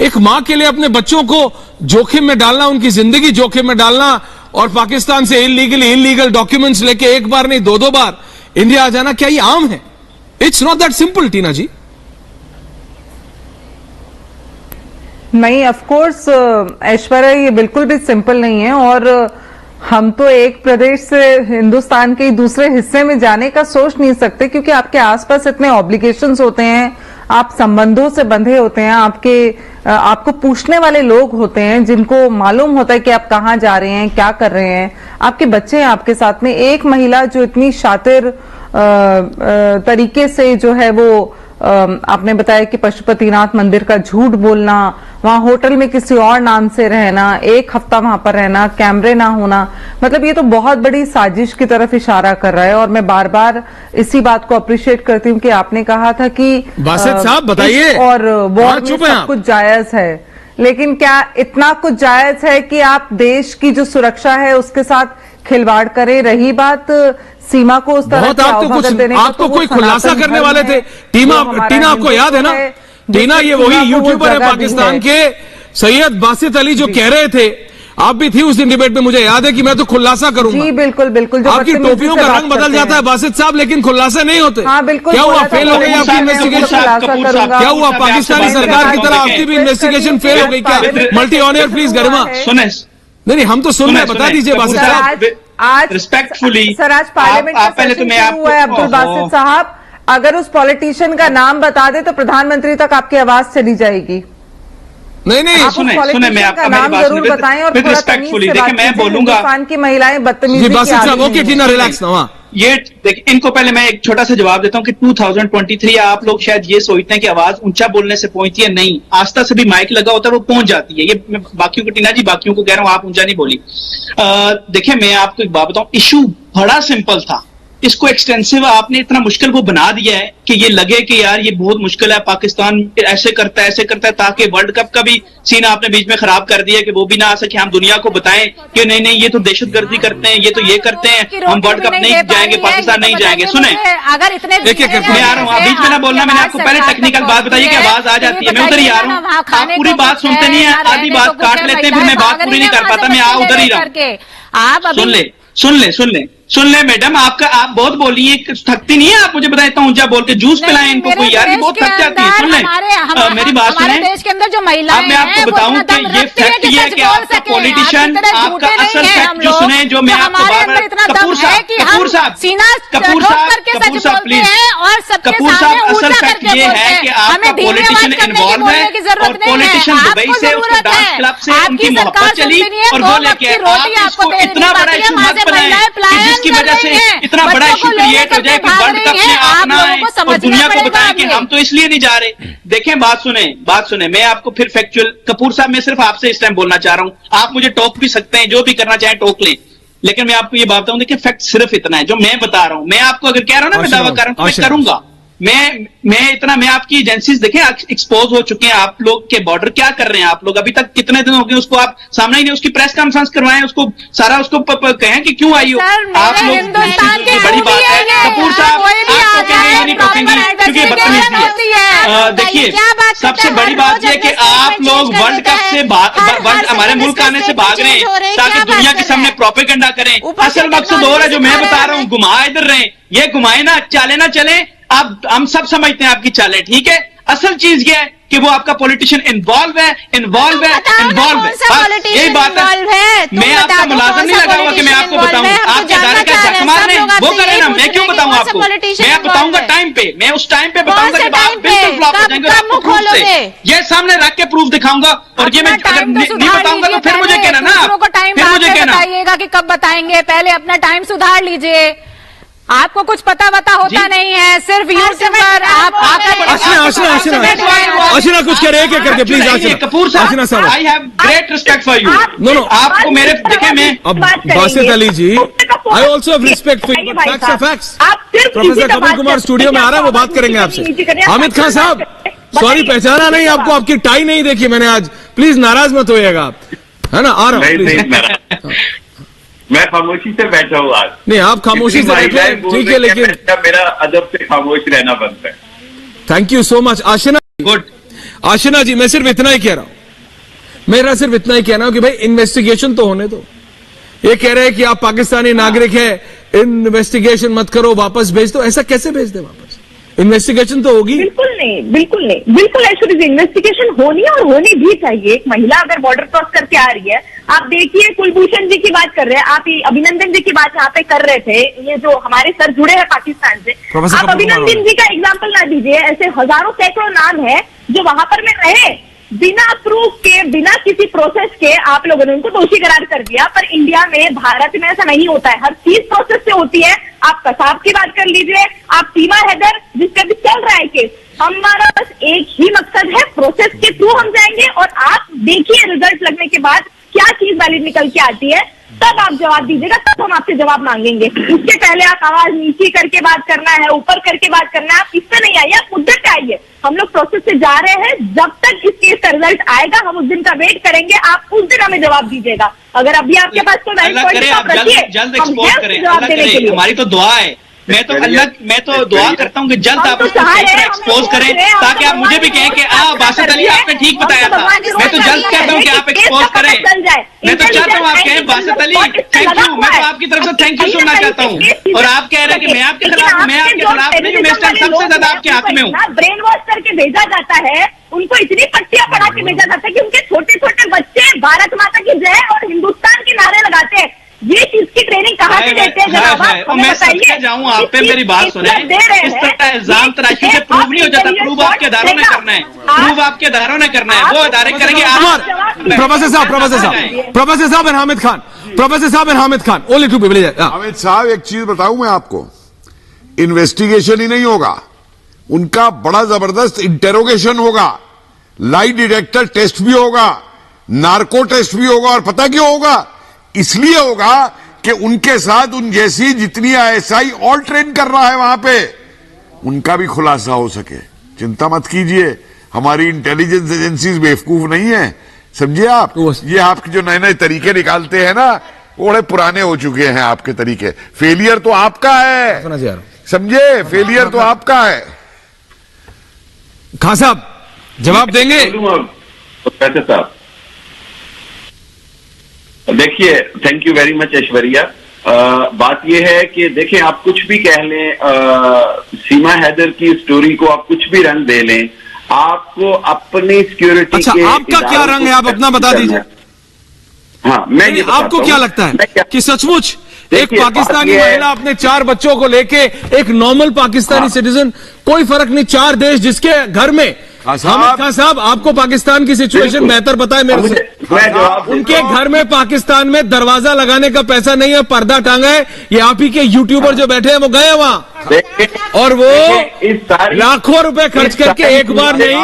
[SPEAKER 1] एक मां के लिए अपने बच्चों को जोखिम में डालना, उनकी जिंदगी जोखिम में डालना, और पाकिस्तान से इलीगल डॉक्यूमेंट्स लेके एक बार नहीं 2 बार इंडिया आ जाना, क्या ये आम है? इट्स नॉट दैट सिंपल टीना जी।
[SPEAKER 14] नहीं, ऑफ कोर्स ऐश्वर्या, ये बिल्कुल भी सिंपल नहीं है। और हम तो एक प्रदेश से हिंदुस्तान के दूसरे हिस्से में जाने का सोच नहीं सकते, क्योंकि आपके आसपास इतने ऑब्लिगेशंस होते हैं, आप संबंधों से बंधे होते हैं, आपको पूछने वाले लोग होते हैं जिनको मालूम होता है कि आप कहाँ जा रहे हैं, क्या कर रहे हैं, आपके बच्चे हैं आपके साथ में। एक महिला जो इतनी शातिर तरीके से जो है वो आपने बताया कि पशुपतिनाथ मंदिर का झूठ बोलना, वहां होटल में किसी और नाम से रहना, 1 हफ्ता वहां पर रहना, कैमरे ना होना, मतलब ये तो बहुत बड़ी साजिश की तरफ इशारा कर रहा है। और मैं बार बार इसी बात को अप्रिशिएट करती हूँ कि आपने कहा था कि
[SPEAKER 1] बासित साहब बताइए,
[SPEAKER 14] और वॉर में सब कुछ जायज है, लेकिन क्या इतना कुछ जायज है कि आप देश की जो सुरक्षा है उसके साथ खिलवाड़ करें? रही बात सीमा को उस तरह
[SPEAKER 1] आपको कोई खुलासा करने वाले थे। टीना आपको याद है ना? टीना, ये वही यूट्यूबर है पाकिस्तान के सैयद बासित अली जो कह रहे थे, आप भी थी उस दिन डिबेट में, मुझे याद है कि मैं तो खुलासा करूंगा।
[SPEAKER 14] जी बिल्कुल।
[SPEAKER 1] आपकी टोपियों का रंग बदल जाता है बासित साहब, लेकिन खुलासा नहीं होते।
[SPEAKER 14] हाँ बिल्कुल।
[SPEAKER 1] क्या हुआ, फेल हो गई आपकी इन्वेस्टिगेशन? क्या हुआ, पाकिस्तानी सरकार की तरह आपकी भी इन्वेस्टिगेशन फेल हो गई क्या? मल्टी ऑनर प्लीज गरिमा। नहीं, हम तो सुन रहे, बता दीजिए बासित साहब।
[SPEAKER 14] आज
[SPEAKER 6] रिस्पेक्टफुली
[SPEAKER 14] सर, आज पार्लियामेंट का सेशन शुरू हुआ है अब्दुल बासित साहब, अगर उस पॉलिटिशियन का नाम बता दे तो प्रधानमंत्री तक आपकी आवाज चली जाएगी।
[SPEAKER 1] नहीं,
[SPEAKER 14] आप उस पॉलिटिशियन का नाम जरूर बताएं और थोड़ा तमीज से बात कीजिए। हिंदुस्तान की महिलाएं बदतमीजी
[SPEAKER 1] रिलैक्स ना।
[SPEAKER 6] ये देखिए, इनको पहले मैं एक छोटा सा जवाब देता हूं कि 2023 आप लोग शायद ये सोचते हैं कि आवाज ऊंचा बोलने से पहुंचती है, नहीं, आस्था से भी माइक लगा होता है, वो पहुंच जाती है। ये मैं बाकियों को, टीना जी, बाकियों को कह रहा हूं, आप ऊंचा नहीं बोली। देखिए, मैं आपको एक बात बताऊं, इशू बड़ा सिंपल था, इसको एक्सटेंसिव आपने इतना मुश्किल को बना दिया है कि ये लगे कि यार ये बहुत मुश्किल है, पाकिस्तान ऐसे करता है, ताकि वर्ल्ड कप का भी सीन आपने बीच में खराब कर दिया कि वो भी ना आ सके, हम दुनिया को बताएं कि नहीं ये तो दहशतगर्दी करते हैं, ये तो ये करते हैं, हम वर्ल्ड कप नहीं जाएंगे, पाकिस्तान नहीं जाएंगे। सुने,
[SPEAKER 5] अगर इतने
[SPEAKER 6] मैं आ रहा हूँ, बीच में ना बोलना, मैंने आपको पहले टेक्निकल बात बताइए कि आवाज आ जाती है, मैं उधर ही आ रहा हूँ, आप पूरी बात सुनते नहीं है, आधी बात काट लेते हैं, फिर मैं बात पूरी नहीं कर पाता, मैं उधर ही रहा हूँ। सुन ले, सुन ले मैडम, आप बहुत बोलिए, थकती नहीं है आप? मुझे बताए इतना ऊंचा बोल के जूस पिलाएं इनको कोई यार, ये बहुत थक जाती है। सुन ले मेरी बात सुने,
[SPEAKER 5] देश के अंदर जो महिलाएं,
[SPEAKER 6] मैं आपको बताऊं कि ये फैक्ट ये है कि आपका पॉलिटिशियन, आपका असल फैक्ट जो सुने, जो मैं आपको बार-बार, कपूर साहब प्लीज, कपूर साहब, असल फैक्ट ये है कि आपका पॉलिटिशियन इन्वॉल्व है और पॉलिटिशियन दुबई से, उसको डांस क्लब से उनकी मोहब्बत चली और वो लेके आप इसको इतना बड़ा इशू मत बनाएं जिसकी वजह से इतना बड़ा इशू क्रिएट हो जाए कि वर्ल्ड कप में आप ना आए और दुनिया को बताएं कि हम तो इसलिए नहीं जा रहे। देखें, बात सुने, मैं आपको फिर फैक्चुअल, कपूर साहब मैं सिर्फ आपसे इस टाइम बोलना चाह रहा हूं, आप मुझे टोक भी सकते हैं, जो भी करना चाहें टोक लें, लेकिन मैं आपको ये बात बताऊं, देखिए फैक्ट सिर्फ इतना है जो मैं बता रहा हूं। मैं आपको अगर कह रहा हूं ना, मैं दावा कर रहा हूं तो मैं करूंगा, मैं आपकी एजेंसीज देखें एक्सपोज हो चुके हैं, आप लोग के बॉर्डर क्या कर रहे हैं आप लोग, अभी तक कितने दिन हो गए उसको आप सामने ही नहीं, उसकी प्रेस कॉन्फ्रेंस करवाएं, उसको सारा उसको कहें कि क्यों आई हो आप लोग। बड़ी बात है कपूर साहब, आप टोकेंगे नहीं टोकेंगे क्योंकि बदतमीजी है। देखिए सबसे बड़ी बात यह कि आप लोग वर्ल्ड कप से हमारे मुल्क आने से भाग रहे हैं ताकि दुनिया के सामने प्रोपेगेंडा करें। असल मकसद और है जो मैं बता रहा हूँ, घुमा इधर रहे, ये घुमाए ना, चाले ना चले, आप हम सब समझते हैं आपकी चालें, ठीक है। असल चीज ये है कि वो आपका पॉलिटिशियन इन्वॉल्व है। यही बात है, मैं आपका मुलाजिम नहीं लगाऊंगा कि मैं आपको बताऊं, आपके इदारे का झक मार रहे हैं वो करें ना, मैं क्यों बताऊं आपको, मैं बताऊंगा टाइम पे, मैं उस टाइम पे बताऊंगा जब आप बिल्कुल फ्लॉप हो जाएंगे, आपको प्रूफ से ये सामने रख के प्रूफ दिखाऊंगा, और ये मैं अगर नहीं बताऊंगा तो फिर मुझे कहना ना, फिर मुझे कहना
[SPEAKER 5] बताइएगा कि कब बताएंगे, पहले अपना टाइम सुधार लीजिए। आपको कुछ पता होता नहीं है, सिर्फ यूट्यूब पर आप
[SPEAKER 1] आशिना कुछ कह रहे हैं क्या करके, प्लीज आशिना।
[SPEAKER 6] कपूर साहब, I have great respect for you. No आपको मेरे देखे मैं
[SPEAKER 1] अब Basit Ali ji, I also have respect for you, facts are facts. Professor Kapil Kumar studio में आ रहा है, वो बात करेंगे आपसे। हामिद खान साहब, सॉरी पहचाना नहीं आपको, आपकी टाई नहीं देखी मैंने आज, प्लीज नाराज मत होइएगा आप, है ना। आ रहा हूँ,
[SPEAKER 15] मैं खामोशी से बैठा हूँ आज।
[SPEAKER 1] नहीं, आप खामोशी से बैठे, ठीक है, लेकिन
[SPEAKER 15] मेरा अदब से खामोश रहना बनता है।
[SPEAKER 1] Thank you so much Ashina.
[SPEAKER 6] Good
[SPEAKER 1] Ashina ji, मैं सिर्फ इतना ही कह रहा हूं, मेरा सिर्फ इतना ही कहना है कि भाई इन्वेस्टिगेशन तो होने दो। ये कह रहे हैं कि आप पाकिस्तानी नागरिक है, इन्वेस्टिगेशन मत करो, वापस भेज दो, ऐसा कैसे भेज दे वापस? इन्वेस्टिगेशन तो होगी।
[SPEAKER 13] बिल्कुल ऐश्वर्या जी, इन्वेस्टिगेशन होनी और होनी भी चाहिए। एक महिला अगर बॉर्डर क्रॉस करके आ रही है, आप देखिए कुलभूषण जी की बात कर रहे हैं, आप अभिनंदन जी की बात यहाँ पे कर रहे थे, ये जो हमारे सर जुड़े हैं पाकिस्तान से, आप अभिनंदन जी का एग्जाम्पल ना दीजिए, ऐसे हजारों सैकड़ों नाम है जो वहां पर में रहे, बिना प्रूफ के, बिना किसी प्रोसेस के आप लोगों ने उनको दोषी करार कर दिया। पर इंडिया में, भारत में ऐसा नहीं होता है, हर चीज प्रोसेस से होती है। आप कसाब की बात कर लीजिए, आप सीमा हैदर जिसका भी चल रहा है केस, हमारा बस एक ही मकसद है, प्रोसेस के थ्रू हम जाएंगे और आप देखिए रिजल्ट लगने के बाद क्या चीज वैलिड निकल के आती है, तब आप जवाब दीजिएगा, तब हम आपसे जवाब मांगेंगे। उसके पहले आप आवाज नीचे करके बात करना है, ऊपर करके बात करना है, आप इससे नहीं आइए, आप मुद्दे पे आइए। हम लोग प्रोसेस से जा रहे हैं, जब तक इस केस का रिजल्ट आएगा हम उस दिन का वेट करेंगे, आप उस दिन हमें जवाब दीजिएगा। अगर अभी आपके पास कोई वैलिड पॉइंट आप रखिए,
[SPEAKER 6] जल्द एक्सपोज करें, जवाब देने के लिए हमारी तो दुआ है। मैं तो दुआ करता हूँ कि जल्द आप उसको एक्सपोज करें, ताकि आप मुझे भी कहें कि बासित अली आपने ठीक बताया था। मैं तो जल्द कहता हूँ कि आप एक्सपोज करें, मैं तो चाहता हूँ आप कहें बासित अली थैंक यू, मैं तो आपकी तरफ से थैंक यू सुनना चाहता हूँ, और आप कह रहे हैं कि मैं आपके खिलाफ नहीं हूँ, मैं सबसे ज्यादा आपके हक में हूँ।
[SPEAKER 13] ब्रेन वॉश करके भेजा जाता है, उनको इतनी पट्टियां पढ़ा के भेजा जाता है कि उनके छोटे छोटे बच्चे भारत माता की जय और हिंदुस्तान के नारे लगाते हैं। ये चीज की ट्रेनिंग कहाँ से देते हैं जनाब?
[SPEAKER 6] मैं सच जाऊँ आप पे, मेरी बात सुने, इस तरह का इल्जाम तराशी से प्रूव नहीं हो जाता, प्रूव आपके अदारों ने करना है, प्रूव आपके अदारों ने करना है, वो अदारे करेंगे।
[SPEAKER 1] प्रोफेसर साहब and Hamid Khan, only two people.
[SPEAKER 16] Hamid साहब, एक चीज बताऊं मैं आपको, इन्वेस्टिगेशन ही नहीं होगा, उनका बड़ा जबरदस्त इंटेरोगेशन होगा, लाई डिटेक्टर टेस्ट भी होगा, नार्को टेस्ट भी होगा। और पता क्यों होगा? इसलिए होगा कि उनके साथ उन जैसी जितनी आईएसआई और ट्रेन कर रहा है वहां पे, उनका भी खुलासा हो सके। चिंता मत कीजिए, हमारी इंटेलिजेंस एजेंसीज बेवकूफ नहीं है, समझिए आप। ये आपके जो नए नए तरीके निकालते हैं ना, वो बड़े पुराने हो चुके हैं आपके तरीके। फेलियर तो आपका है, समझे, फेलियर तो आपका है।
[SPEAKER 1] खान साहब जवाब देंगे?
[SPEAKER 15] कैसे साहब, देखिए, thank you very much Aishwarya. बात यह है कि देखें, आप कुछ भी कह लें, सीमा हैदर की स्टोरी को आप कुछ भी रंग दे लें, आपको अपनी सिक्योरिटी
[SPEAKER 1] अच्छा,
[SPEAKER 15] के
[SPEAKER 1] आपका क्या रंग है, आप अपना बता दीजिए।
[SPEAKER 15] हाँ, मैं
[SPEAKER 1] आपको क्या लगता है कि सचमुच एक पाकिस्तानी महिला अपने 4 बच्चों को लेके, एक नॉर्मल पाकिस्तानी सिटीजन, कोई फर्क नहीं, 4 देश जिसके घर में हामिद खान साहब, आपको पाकिस्तान की सिचुएशन बेहतर पता है मेरे से। उनके घर में पाकिस्तान में दरवाजा लगाने का पैसा नहीं है, पर्दा टांगा है। ये आप ही के यूट्यूबर जो बैठे हैं वो गए वहां और वो लाखों रुपए खर्च करके एक बार नहीं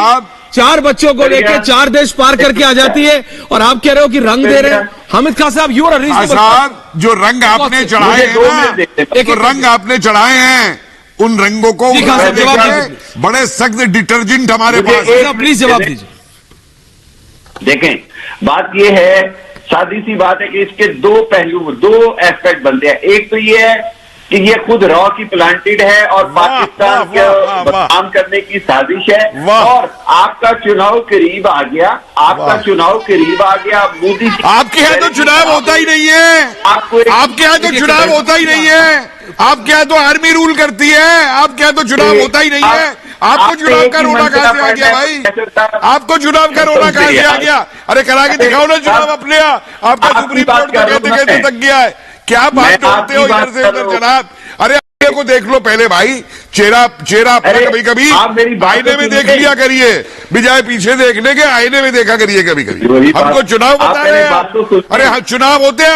[SPEAKER 1] 4 बच्चों को लेके 4 देश पार करके आ जाती है, और आप कह रहे हो कि रंग दे रहे हैं। हामिद खान साहब, यू आर
[SPEAKER 16] साहब, जो रंग आपने चढ़ाए हैं ना, एक रंग आपने चढ़ाए हैं, उन रंगों को बड़े सख्त डिटर्जेंट हमारे पास है।
[SPEAKER 1] प्लीज जवाब दीजिए।
[SPEAKER 15] देखें, बात यह है, सादी सी बात है कि इसके 2 पहलू, 2 एस्पेक्ट बनते हैं। एक तो ये है कि ये खुद रॉ की प्लांटेड है और पाकिस्तान को बदनाम करने की साजिश है, और आपका चुनाव करीब आ गया, आपका चुनाव करीब आ गया। मोदी
[SPEAKER 16] आपके यहाँ तो चुनाव होता ही नहीं है, आपके यहाँ तो चुनाव होता ही नहीं है, आपके यहाँ तो आर्मी रूल करती है, आपके यहाँ तो चुनाव होता ही नहीं है। आपको चुनाव का रोना कहां से आ गया भाई? आपको चुनाव का रोना कहां से आ गया? अरे करा के दिखाओ ना चुनाव अपने यहाँ। आपका सुप्रीम कोर्ट तो कहते कहते तक गया है। क्या बात करते हो इधर से उधर जनाब? अरे को देख लो पहले भाई, चेहरा अपना कभी कभी आईने में देख लिया करिए, बजाय पीछे देखने के आईने में देखा करिए कभी कभी। हमको चुनाव बता रहे हैं? अरे हाँ, चुनाव होते हैं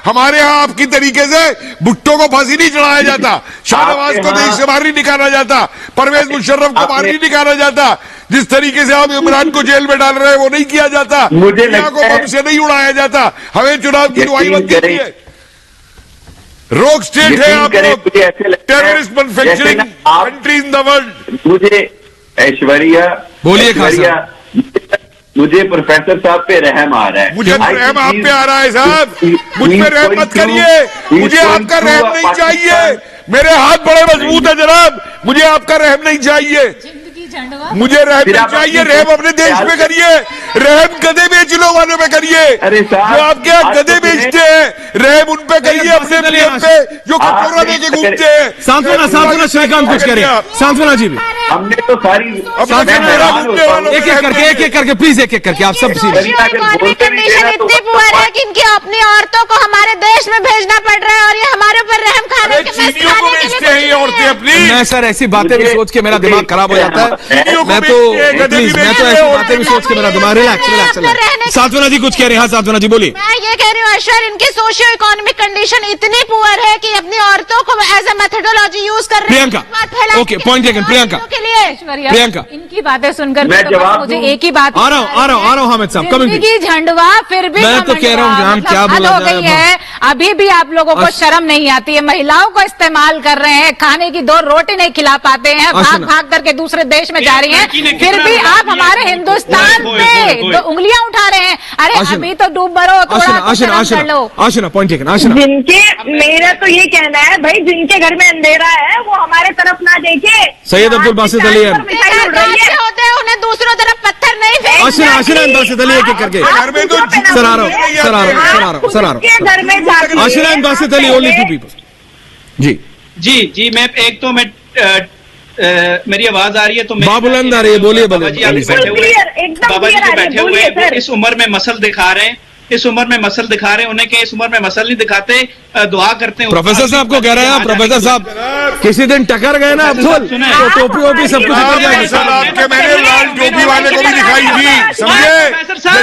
[SPEAKER 16] हमारे यहाँ आपकी तरीके से भुट्टो को फांसी नहीं चढ़ाया जाता, शाहनवाज को देश से बाहर नहीं निकाला जाता, परवेज मुशर्रफ को बाहर नहीं निकाला जाता, जिस तरीके से आप इमरान को जेल में डाल रहे हैं वो नहीं किया जाता, दुनिया को बम से नहीं उड़ाया जाता। हमें चुनाव की दुआई बनती है। रोग स्टेट है आप लोग, terrorist manufacturing country in the world.
[SPEAKER 15] मुझे ऐश्वर्या,
[SPEAKER 1] बोलिए
[SPEAKER 15] मुझे प्रोफेसर साहब पे रहम आ रहा है।
[SPEAKER 16] मुझे रहम आप पे आ रहा है साहब, मुझ पे रहम मत करिए, मुझे आपका रहम नहीं चाहिए। मेरे हाथ बड़े मजबूत है जनाब, मुझे आपका रहम नहीं चाहिए, मुझे रहम नहीं चाहिए। रहम अपने देश पे करिए, रहम गधे बेचने वालों पे करिए, जो आपके यहाँ गधे बेचते हैं, रहम उन पे करिए, अपने प्लेन पे जो कटोरा लेके घूमते हैं।
[SPEAKER 1] सांत्वना श्रीकांत कुछ करिए, सांत्वना जी भी।
[SPEAKER 15] हमने तो सारी
[SPEAKER 1] एक एक करके प्लीज, एक एक करके आप सब।
[SPEAKER 7] कंडीशन इतनी पुअर है कि इनकी अपनी औरतों को हमारे देश में भेजना पड़ रहा है, और ये हमारे ऊपर रहम खाने के
[SPEAKER 16] औरतें अपनी।
[SPEAKER 1] मैं सर ऐसी बातें भी सोच के मेरा दिमाग खराब हो जाता है। मैं तो ऐसी बातें भी सोच के मेरा दिमाग। रिलैक्स। सांत्वना जी कुछ कह रहे हैं। हाँ सांत्वना जी बोलिए।
[SPEAKER 7] मैं ये कह रही हूँ ऐश्वर्या, इनकी सोशियो इकोनॉमिक कंडीशन इतनी पुअर है कि अपनी औरतों को एज ए मेथोडोलॉजी यूज कर रहे हैं।
[SPEAKER 1] Priyanka, okay, point taken. Priyanka,
[SPEAKER 5] इनकी बातें सुनकर मुझे एक ही बात
[SPEAKER 1] आ रहा हूँ हामिद साहब, कमिंग
[SPEAKER 5] की झंडवा फिर भी
[SPEAKER 1] मैं तो कह रहा हूँ हम क्या बोला
[SPEAKER 5] हो गई है। अभी भी आप लोगों को शर्म नहीं आती है? महिलाओं को इस्तेमाल कर रहे हैं, खाने की 2 रोटी नहीं खिला पाते हैं, भाग करके दूसरे देश में जा रही हैं, फिर भी आप हमारे हिंदुस्तान पे उंगलियां उठा रहे हैं। अरे अभी तो डूब मरो,
[SPEAKER 1] आशना पॉइंट टेकन।
[SPEAKER 13] जिनके, मेरा तो ये कहना है भाई, जिनके घर में अंधेरा है वो हमारे तरफ ना देखे।
[SPEAKER 1] सैयद अब्दुल बासित अली
[SPEAKER 7] होते हैं, उन्हें दूसरों तरफ पत्थर नहीं फेंकते।
[SPEAKER 1] आशना बासित अली एक एक करके
[SPEAKER 16] घर में तो
[SPEAKER 1] सर आ रहा हूँ। आशना बासित अली ओनली 2 पीपल।
[SPEAKER 6] जी मैं एक तो मैं मेरी आवाज आ रही है? तो
[SPEAKER 1] बाबुलंद आ रही है, बोलिए।
[SPEAKER 6] बाबा जी अभी बैठे हुए हैं, इस उम्र में मसल दिखा रहे हैं, इस उम्र में मसल दिखा रहे हैं। उन्हें के इस उम्र में मसल नहीं दिखाते, दुआ करते हैं।
[SPEAKER 1] प्रोफेसर साहब को कह रहे हैं, प्रोफेसर साहब किसी दिन टकर गए ना अब्दुल, तो टोपी वोपी सब कुछ कर जाएगी।
[SPEAKER 16] सर आपके मैंने लाल टोपी वाले को भी दिखाई थी, समझे?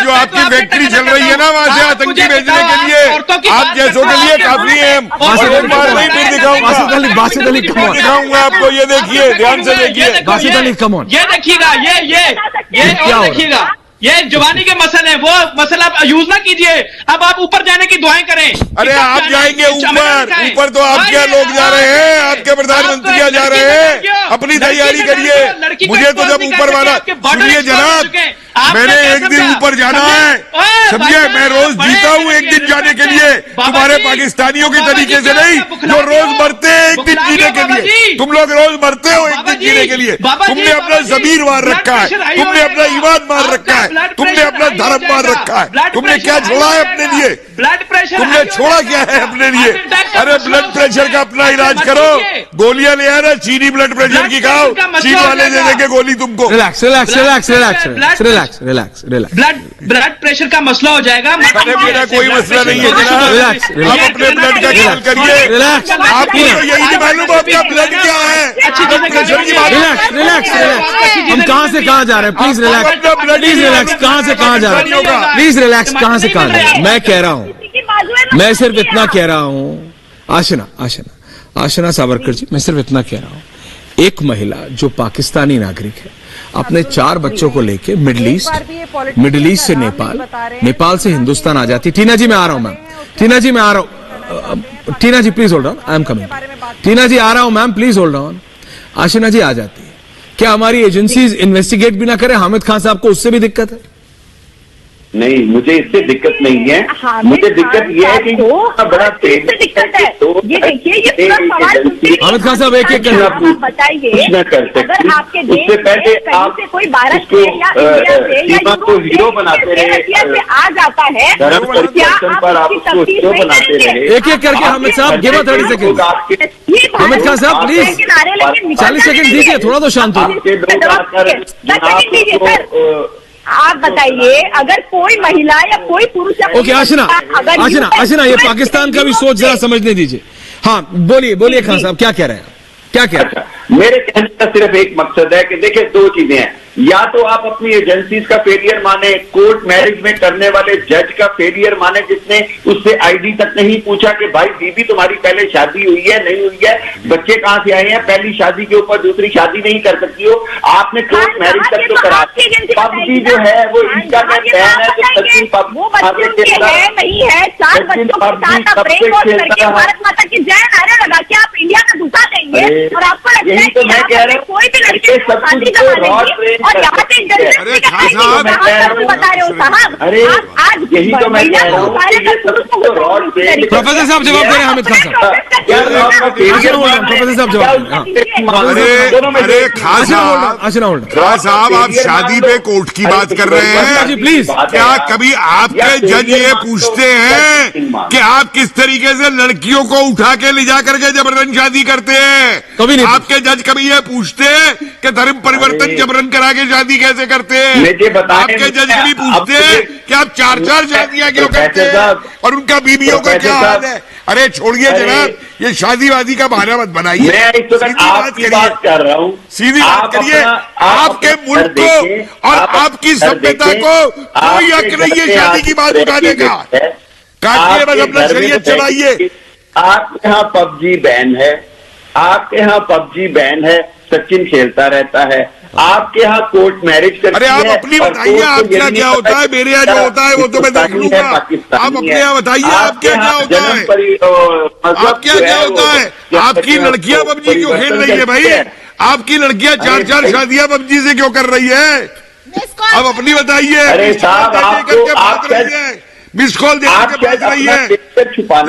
[SPEAKER 16] जो आपकी फैक्ट्री चल रही है ना वहाँ से आतंकी भेजने के लिए, आप जैसों के लिए काफी है।
[SPEAKER 1] बासित अली
[SPEAKER 16] दिखाऊंगा आपको, ये देखिए, ध्यान से देखिए।
[SPEAKER 1] बासित अली कम ऑन,
[SPEAKER 6] ये देखिएगा, ये और देखिएगा, ये जवानी के मसल है, वो मसल आप यूज ना कीजिए। अब आप ऊपर जाने की दुआएं करें।
[SPEAKER 16] अरे आप जाएंगे ऊपर तो आपके लोग जा रहे हैं, आपके प्रधानमंत्री जा रहे हैं, अपनी तैयारी करिए। मुझे तो जब ऊपर वाला, सुनिए जनाब, मैंने एक दिन ऊपर जाना है, समझे? मैं रोज जीता हूँ एक दिन जाने के लिए, तुम्हारे पाकिस्तानियों के तरीके से नहीं, जो रोज मरते हैं एक दिन जीने के लिए। तुम लोग रोज मरते हो एक दिन जीने के लिए। तुमने अपना जमीर मार रखा है, तुमने अपना ईमान मार रखा है, तुमने अपना धर्म मार रखा है, तुमने क्या छोड़ा है अपने लिए?
[SPEAKER 6] ब्लड प्रेशर
[SPEAKER 16] तुमने छोड़ा क्या है अपने लिए? अरे ब्लड प्रेशर का अपना इलाज करो, गोलियां ले आना, चीनी ब्लड प्रेशर की खाओ, चीन वाले दे देंगे गोली तुमको।
[SPEAKER 1] Relax relax relax relax relax relax relax.
[SPEAKER 6] Blood pressure का मसला हो जाएगा।
[SPEAKER 16] अरे मेरा कोई मसला नहीं है जनाब,
[SPEAKER 1] रिलैक्स
[SPEAKER 16] आप अपने ब्लड का ख्याल करिए।
[SPEAKER 1] रिलैक्स,
[SPEAKER 16] आपको तो यही नहीं मालूम आपका ब्लड क्या है, ब्लड प्रेशर की बात।
[SPEAKER 1] Relax relax relax. हम कहां से कहां जा रहे हैं? Please relax, please relax. कहां से कहां जा रहे हैं? प्लीज रिलैक्स, कहां से कहां जा रहे हैं? मैं कह रहा हूं, मैं सिर्फ इतना कह रहा हूं, आशना सावरकर जी, मैं सिर्फ इतना कह रहा हूं, एक महिला जो पाकिस्तानी नागरिक है अपने 4 बच्चों को लेके मिडिल ईस्ट से नेपाल से हिंदुस्तान आ जाती। टीना जी मैं आ रहा हूं मैम, टीना जी मैं आ रहा हूं, Tina ji please hold on, I am coming. Tina ji आ रहा हूं ma'am, please hold on. Ashna ji आ जाती है, क्या हमारी एजेंसीज इन्वेस्टिगेट भी ना करें? हामिद खान साहब को उससे भी दिक्कत है?
[SPEAKER 15] नहीं, मुझे इससे दिक्कत नहीं है। मुझे दिक्कत ये है कि बड़ा तेज दिक्कत है। ये देखिए, ये पूरा सवाल
[SPEAKER 1] हामिद खान साहब एक एक कर
[SPEAKER 15] बताइए, अगर आपके उससे पहले आप कोई भारत से या इंडिया से या को हीरो बनाते रहे, आ जाता है धर्म परिवर्तन पर आप उसको हीरो बनाते रहे।
[SPEAKER 1] एक एक करके हामिद साहब, give us 30 second. Hamid Khan साहब प्लीज 40 सेकंड दीजिए, थोड़ा तो शांत हो।
[SPEAKER 13] आप बताइए, अगर कोई महिला या कोई पुरुष
[SPEAKER 1] ओके आशना ये पाकिस्तान का भी सोच जरा समझने दीजिए। हाँ बोलिए खान साहब, क्या कह रहे हैं, क्या कह रहे हैं?
[SPEAKER 15] मेरे कहने का सिर्फ एक मकसद है कि देखिए 2 चीजें हैं, या तो आप अपनी एजेंसीज का फेलियर माने, कोर्ट मैरिज में करने वाले जज का फेलियर माने जिसने उससे आईडी तक नहीं पूछा कि भाई बीबी तुम्हारी पहले शादी हुई है नहीं हुई है, बच्चे कहां से आए हैं, पहली शादी के ऊपर दूसरी शादी नहीं कर सकती हो, आपने कोर्ट मैरिज तक तो करा। पबजी जो है वो इंडिया में बैन है, तो सचिन पबजी
[SPEAKER 13] नहीं है, 4 बच्चों के साथ आप ब्रेन वॉश करके भारत माता की जय नारे लगा के आप इंडिया में घुसा देंगे और आपको लगता है कि मैं कह रहा हूं कोई भी लड़की को शादी करवा देंगे और यहाँ पे बता रहे हो साहब।
[SPEAKER 15] अरे आज यही तो मैं कह रहा हूँ,
[SPEAKER 1] प्रोफेसर साहब जवाब दे रहे हैं। हामिद खान साहब प्रोफेसर साहब जवाब।
[SPEAKER 16] अरे खान साहब आप शादी पे कोर्ट की बात कर रहे हैं
[SPEAKER 1] जी, प्लीज।
[SPEAKER 16] क्या कभी आपके जज ये पूछते हैं कि आप किस तरीके से लड़कियों को उठा के ले जा करके जबरन शादी करते हैं?
[SPEAKER 1] कभी नहीं।
[SPEAKER 16] आपके जज कभी ये पूछते हैं कि धर्म परिवर्तन जबरन करा के शादी कैसे करते हैं? आपके जज कभी पूछते हैं कि आप 4-4 शादियां क्यों करते हैं और उनका बीवियों का क्या हाल है? अरे छोड़िए जनाब, ये शादीवादी का बहाना मत बनाइए,
[SPEAKER 15] सीधी बात कर रहा हूँ,
[SPEAKER 16] सीधी बात करिए। आपके मुल्क को और आपकी सभ्यता को कोई हक नहीं है शादी की बात उठाने का। काटिए बस अपना शरीयत चलाइए।
[SPEAKER 15] आपके यहाँ पबजी बैन है, आपके यहाँ पबजी बैन है, सचिन खेलता रहता है, आपके यहाँ कोर्ट मैरिज करती है।
[SPEAKER 16] अरे आप अपनी बताइए, आपके यहाँ क्या होता है? मेरे यहाँ जो होता है वो तो मैं देख लूंगा। आप अपने यहाँ बताइए, आपके यहाँ क्या होता है? आपके यहाँ क्या होता है? आपकी लड़कियां पबजी क्यों खेल रही है भाई? आपकी लड़कियां 4-4 शादियां पबजी से क्यों कर रही है? आप अपनी बताइए।
[SPEAKER 15] अरे साहब,
[SPEAKER 16] मिस कॉल देकर के बच रही है,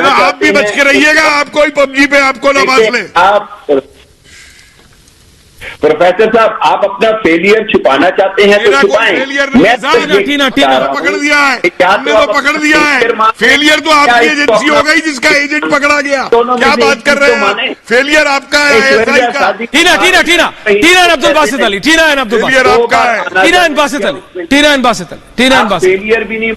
[SPEAKER 16] आप भी बच के रहिएगा, आप कोई पबजी पे आपको ना बात ले।
[SPEAKER 15] प्रोफेसर साहब, आप अपना फेलियर छुपाना चाहते हैं तो छुपाएं।
[SPEAKER 1] टीना
[SPEAKER 16] पकड़ दिया है, हमने तो पकड़ दिया है। फेलियर तो आपकी एजेंसी हो गई जिसका एजेंट पकड़ा गया। क्या बात कर रहे हैं? फेलियर आपका है,
[SPEAKER 1] टीना अब्दुल बासित अली,
[SPEAKER 16] फेलियर आपका है,
[SPEAKER 15] फेलियर भी नहीं।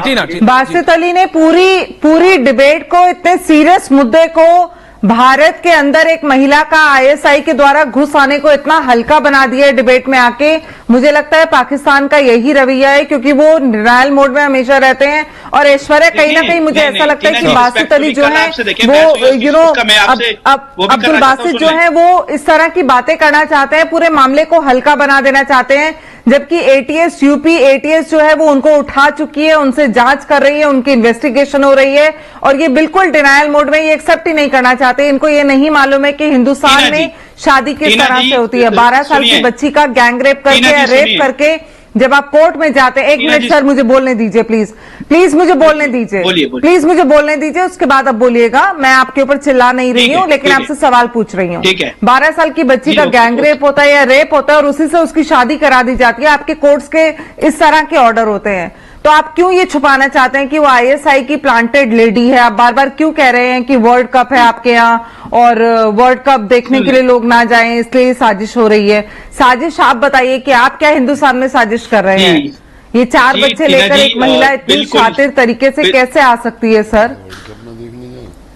[SPEAKER 1] टीना
[SPEAKER 14] बासित अली ने पूरी डिबेट को, इतने सीरियस मुद्दे को, भारत के अंदर एक महिला का आईएसआई के द्वारा घुस आने को इतना हल्का बना दिया है डिबेट में आके। मुझे लगता है पाकिस्तान का यही रवैया है, क्योंकि वो डिनायल मोड में हमेशा रहते हैं। और ऐश्वर्या कहीं ना कहीं मुझे ऐसा लगता है कि बासित अली जो है वो अब्दुल बासित जो है वो इस तरह की बातें करना चाहते हैं, पूरे मामले को हल्का बना देना चाहते हैं, जबकि एटीएस यूपी एटीएस जो है वो उनको उठा चुकी है, उनसे जांच कर रही है, उनकी इन्वेस्टिगेशन हो रही है और ये बिल्कुल डिनायल मोड में, ये एक्सेप्ट ही नहीं करना चाहते। इनको ये नहीं मालूम है कि हिंदुस्तान में शादी किस तरह से होती है। 12 साल की बच्ची का गैंग रेप करके, रेप करके जब आप कोर्ट में जाते हैं। 1 मिनट सर, मुझे बोलने दीजिए प्लीज मुझे बोलने दीजिए, प्लीज मुझे बोलने दीजिए, उसके बाद आप बोलिएगा। मैं आपके ऊपर चिल्ला नहीं रही हूँ, लेकिन आपसे सवाल पूछ रही हूँ। 12 साल की बच्ची का गैंग रेप होता है या रेप होता है और उसी से उसकी शादी करा दी जाती है, आपके कोर्ट्स के इस तरह के ऑर्डर होते हैं। तो आप क्यों ये छुपाना चाहते हैं कि वो आईएसआई की प्लांटेड लेडी है? आप बार बार क्यों कह रहे हैं कि वर्ल्ड कप है आपके यहाँ और वर्ल्ड कप देखने के लिए लोग ना जाएं, इसलिए साजिश हो रही है? साजिश आप बताइए कि आप क्या हिंदुस्तान में साजिश कर रहे हैं? ये 4 बच्चे लेकर एक महिला इतनी शातिर तरीके से कैसे आ सकती है सर?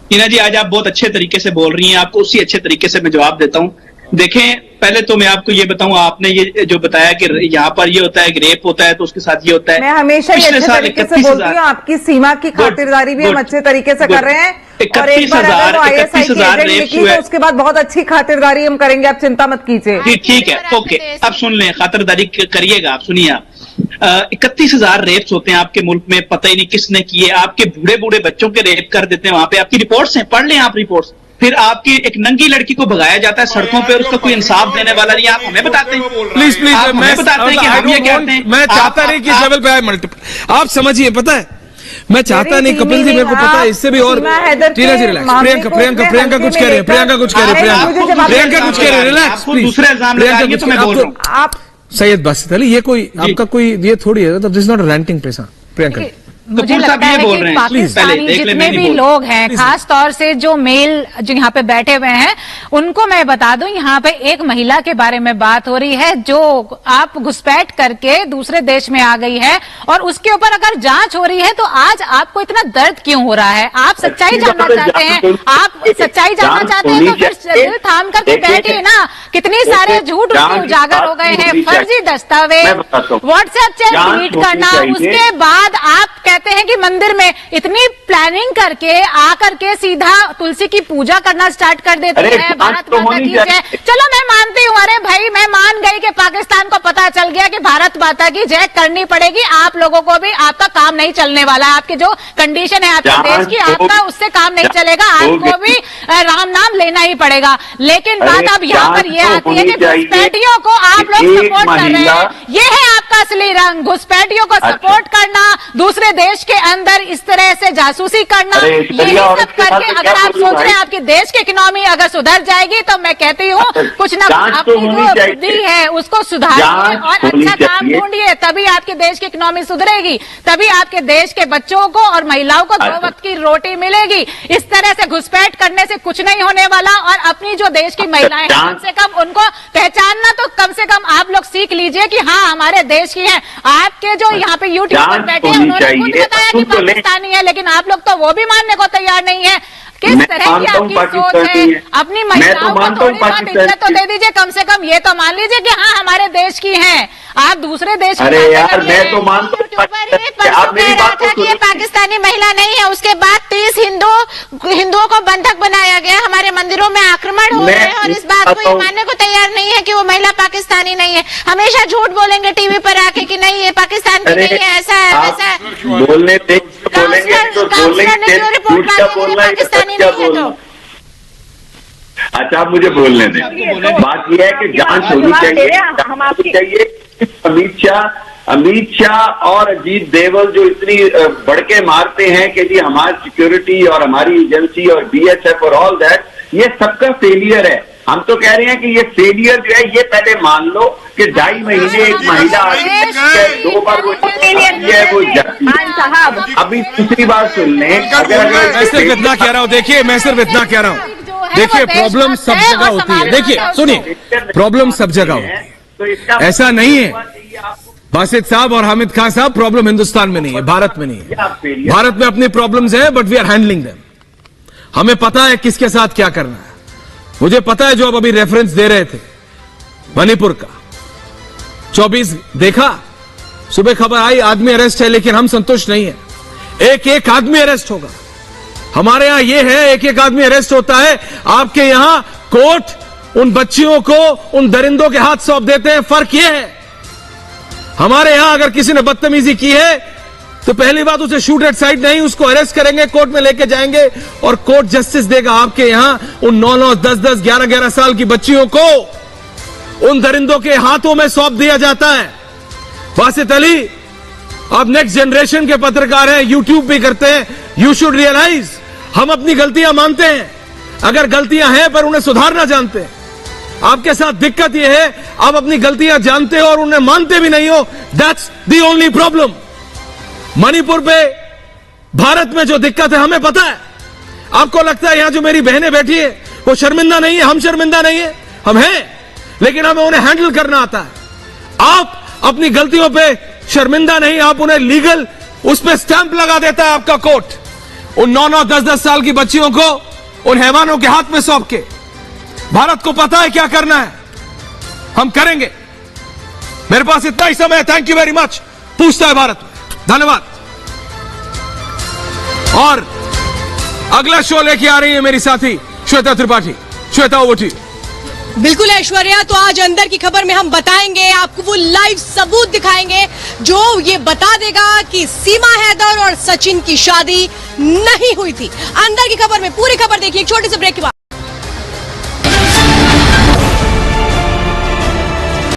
[SPEAKER 6] टीना जी, आज आप बहुत अच्छे तरीके से बोल रही हैं, आपको उसी अच्छे तरीके से मैं जवाब देता हूं। देखें, पहले तो मैं आपको ये बताऊं, आपने ये जो बताया कि यहाँ पर ये होता है कि रेप होता है तो उसके साथ ये होता है।
[SPEAKER 14] मैं हमेशा ये अच्छे तरीके से बोलती हूँ, आपकी सीमा की खातिरदारी भी हम अच्छे तरीके से कर रहे हैं। और एक बार अगर वो ISI की एजेंट निकली तो उसके बाद बहुत अच्छी खातिरदारी हम करेंगे, आप चिंता मत कीजिए।
[SPEAKER 6] ठीक है, ओके, अब सुन लें, खातिरदारी करिएगा आप, सुनिए आप। 31,000 रेप्स होते हैं आपके मुल्क में, पता ही नहीं किसने किए। आपके बूढ़े बूढ़े बच्चों के रेप कर देते हैं वहां पे, आपकी रिपोर्ट्स हैं, पढ़ लें आप रिपोर्ट्स। फिर आपकी एक नंगी लड़की को भगाया जाता है सड़कों पे और उसका कोई इंसाफ देने वाला नहीं। आप हमें बताते हैं,
[SPEAKER 1] प्लीज
[SPEAKER 6] हमें बताते हैं कि हम ये कहते हैं।
[SPEAKER 1] मैं चाहता नहीं कि लेवल पे आए मल्टीपल, आप समझिए, पता है मैं चाहता नहीं, कपिल जी मेरे को पता है, इससे भी और टीना जी रिलैक्स। प्रियंका कुछ कह रहे हैं, प्रियंका कुछ कह रहे हैं, रिलैक्स प्लीज।
[SPEAKER 6] दूसरे इल्जाम लगा रही है तो मैं बोल रहा हूं।
[SPEAKER 14] आप
[SPEAKER 1] सैयद बासित अली, ये कोई आपका कोई ये थोड़ी है, this is not a ranting place. Priyanka
[SPEAKER 5] मुझे लगता है कि पाकिस्तानी जितने भी लोग हैं, खास तौर से जो मेल जो यहाँ पे बैठे हुए हैं, उनको मैं बता दूं, यहाँ पे एक महिला के बारे में बात हो रही है जो आप घुसपैठ करके दूसरे देश में आ गई है और उसके ऊपर अगर जांच हो रही है तो आज आपको इतना दर्द क्यों हो रहा है? आप सच्चाई जानना चाहते हैं, आप सच्चाई जानना चाहते हैं तो फिर दिल थाम करके बैठिए ना। कितनी सारे झूठ उसके उजागर हो गए हैं, फर्जी दस्तावेज, व्हाट्सएप चैट डिलीट करना, उसके बाद आप कहते हैं कि मंदिर में इतनी प्लानिंग करके आकर के सीधा तुलसी की पूजा करना स्टार्ट कर देते हैं। भारत माता की जय, चलो मैं मानती हूँ, अरे भाई मैं मान गई कि पाकिस्तान को पता चल गया कि भारत माता की जय करनी पड़ेगी। आप लोगों को भी, आपका काम नहीं चलने वाला, आपकी जो कंडीशन है आपके देश की, आपका उससे काम नहीं चलेगा, आपको भी राम नाम लेना ही पड़ेगा। लेकिन बात अब यहाँ पर यह आती है कि घुसपैठियों को आप लोग सपोर्ट कर रहे हैं, ये है आपका असली रंग, घुसपैठियों को सपोर्ट करना, दूसरे देश के अंदर इस तरह से जासूसी करना, यही सब करके अगर आप सोच रहे हैं आपके देश की इकोनॉमी अगर सुधर जाएगी तो मैं कहती हूँ कुछ ना कुछ अपनी जो बुद्धि है उसको सुधारिए और अच्छा काम ढूंढिए, तभी आपके देश की इकोनॉमी सुधरेगी, तभी आपके देश के बच्चों को और महिलाओं को 2 वक्त की रोटी मिलेगी। इस तरह से घुसपैठ करने से कुछ नहीं होने वाला। और अपनी जो देश की महिलाएं हैं कम से कम उनको पहचानना तो कम से कम आप लोग सीख लीजिए कि हाँ हमारे देश की है। आपके जो यहाँ पे यूट्यूब पर बैठे हैं उन्होंने खुद बताया कि पाकिस्तानी है, लेकिन आप लोग तो वो भी मानने को तैयार नहीं है। किस तरह की आपकी सोच है? अपनी महिलाओं को थोड़ी बहुत इज्जत तो दे दीजिए, कम से कम ये तो मान लीजिए कि हाँ हमारे देश की हैं। आप दूसरे देश
[SPEAKER 15] अरे यार मैं तो मानता हूँ,
[SPEAKER 7] आप मेरी बात को ये पाकिस्तानी महिला नहीं है। उसके बाद 30 हिंदुओं को बंधक बनाया गया, हमारे मंदिरों में आक्रमण हो रहे हैं और इस बात को ये मानने को तैयार नहीं है कि वो महिला पाकिस्तानी नहीं है। हमेशा झूठ बोलेंगे टीवी पर आके कि नहीं ये पाकिस्तान की नहीं है, ऐसा है वैसा है।
[SPEAKER 15] बोलने पाकिस्तानी नहीं है तो अच्छा, आप मुझे बोलने दें। बात यह है कि जांच होनी चाहिए। अमित शाह और अजीत देवल जो इतनी बढ़के मारते हैं कि जी हमारी सिक्योरिटी और हमारी एजेंसी और BSF और ऑल दैट, ये सबका फेलियर है। हम तो कह रहे हैं कि ये फेलियर जो है ये पहले मान लो कि 2.5 महीने एक महिला 2 बार वो जाती है। अभी दूसरी बात सुन लें,
[SPEAKER 1] मैं सिर्फ इतना कह रहा हूँ, देखिए मैं सिर्फ इतना कह रहा हूँ, देखिए प्रॉब्लम सब जगह होती है। देखिए सुनिए, प्रॉब्लम सब जगह होती है, ऐसा नहीं है बासित साहब और हामिद खान साहब, प्रॉब्लम हिंदुस्तान में नहीं है, भारत में नहीं है। भारत में अपनी प्रॉब्लम्स हैं but we are handling them. हमें पता है किसके साथ क्या करना है। मुझे पता है जो अब अभी रेफरेंस दे रहे थे मणिपुर का 24 देखा, सुबह खबर आई आदमी अरेस्ट है, लेकिन हम संतुष्ट नहीं है। एक आदमी अरेस्ट होगा, हमारे यहां ये है एक आदमी अरेस्ट होता है। आपके यहां कोर्ट उन बच्चियों को उन दरिंदों के हाथ सौंप देते हैं। फर्क ये है, हमारे यहां अगर किसी ने बदतमीजी की है तो पहली बात उसे शूट एट साइट नहीं, उसको अरेस्ट करेंगे, कोर्ट में लेके जाएंगे और कोर्ट जस्टिस देगा। आपके यहां उन 9-9, 10-10, 11-11 साल की बच्चियों को उन दरिंदों के हाथों में सौंप दिया जाता है। बासित अली, आप नेक्स्ट जनरेशन के पत्रकार हैं, यूट्यूब भी करते हैं, यू शुड रियलाइज हम अपनी गलतियां मानते हैं, अगर गलतियां हैं पर उन्हें सुधारना जानते हैं। आपके साथ दिक्कत यह है आप अपनी गलतियां जानते हो और उन्हें मानते भी नहीं हो, that's the only problem. Manipur पे भारत में जो दिक्कत है हमें पता है। आपको लगता है यहां जो मेरी बहनें बैठी है वो शर्मिंदा नहीं है? हम शर्मिंदा नहीं है, हम हैं, लेकिन हमें उन्हें हैंडल करना आता है। आप अपनी गलतियों पे शर्मिंदा नहीं, आप उन्हें लीगल उस पे स्टैंप लगा देता है आपका कोर्ट। उन 9-9, 10-10 साल की बच्चियों को उन हैवानों के हाथ में सौंप के। भारत को पता है क्या करना है, हम करेंगे। मेरे पास इतना ही समय है। Thank you very much. पूछता है भारत। धन्यवाद। और अगला शो लेके आ रही है मेरी साथी Shweta Tripathi. Shweta, over to you.
[SPEAKER 17] बिल्कुल ऐश्वर्या, तो आज अंदर की खबर में हम बताएंगे, आपको वो लाइव सबूत दिखाएंगे जो ये बता देगा कि सीमा हैदर और सचिन की शादी नहीं हुई थी। अंदर की खबर में पूरी खबर देखिए एक छोटे से ब्रेक के बाद।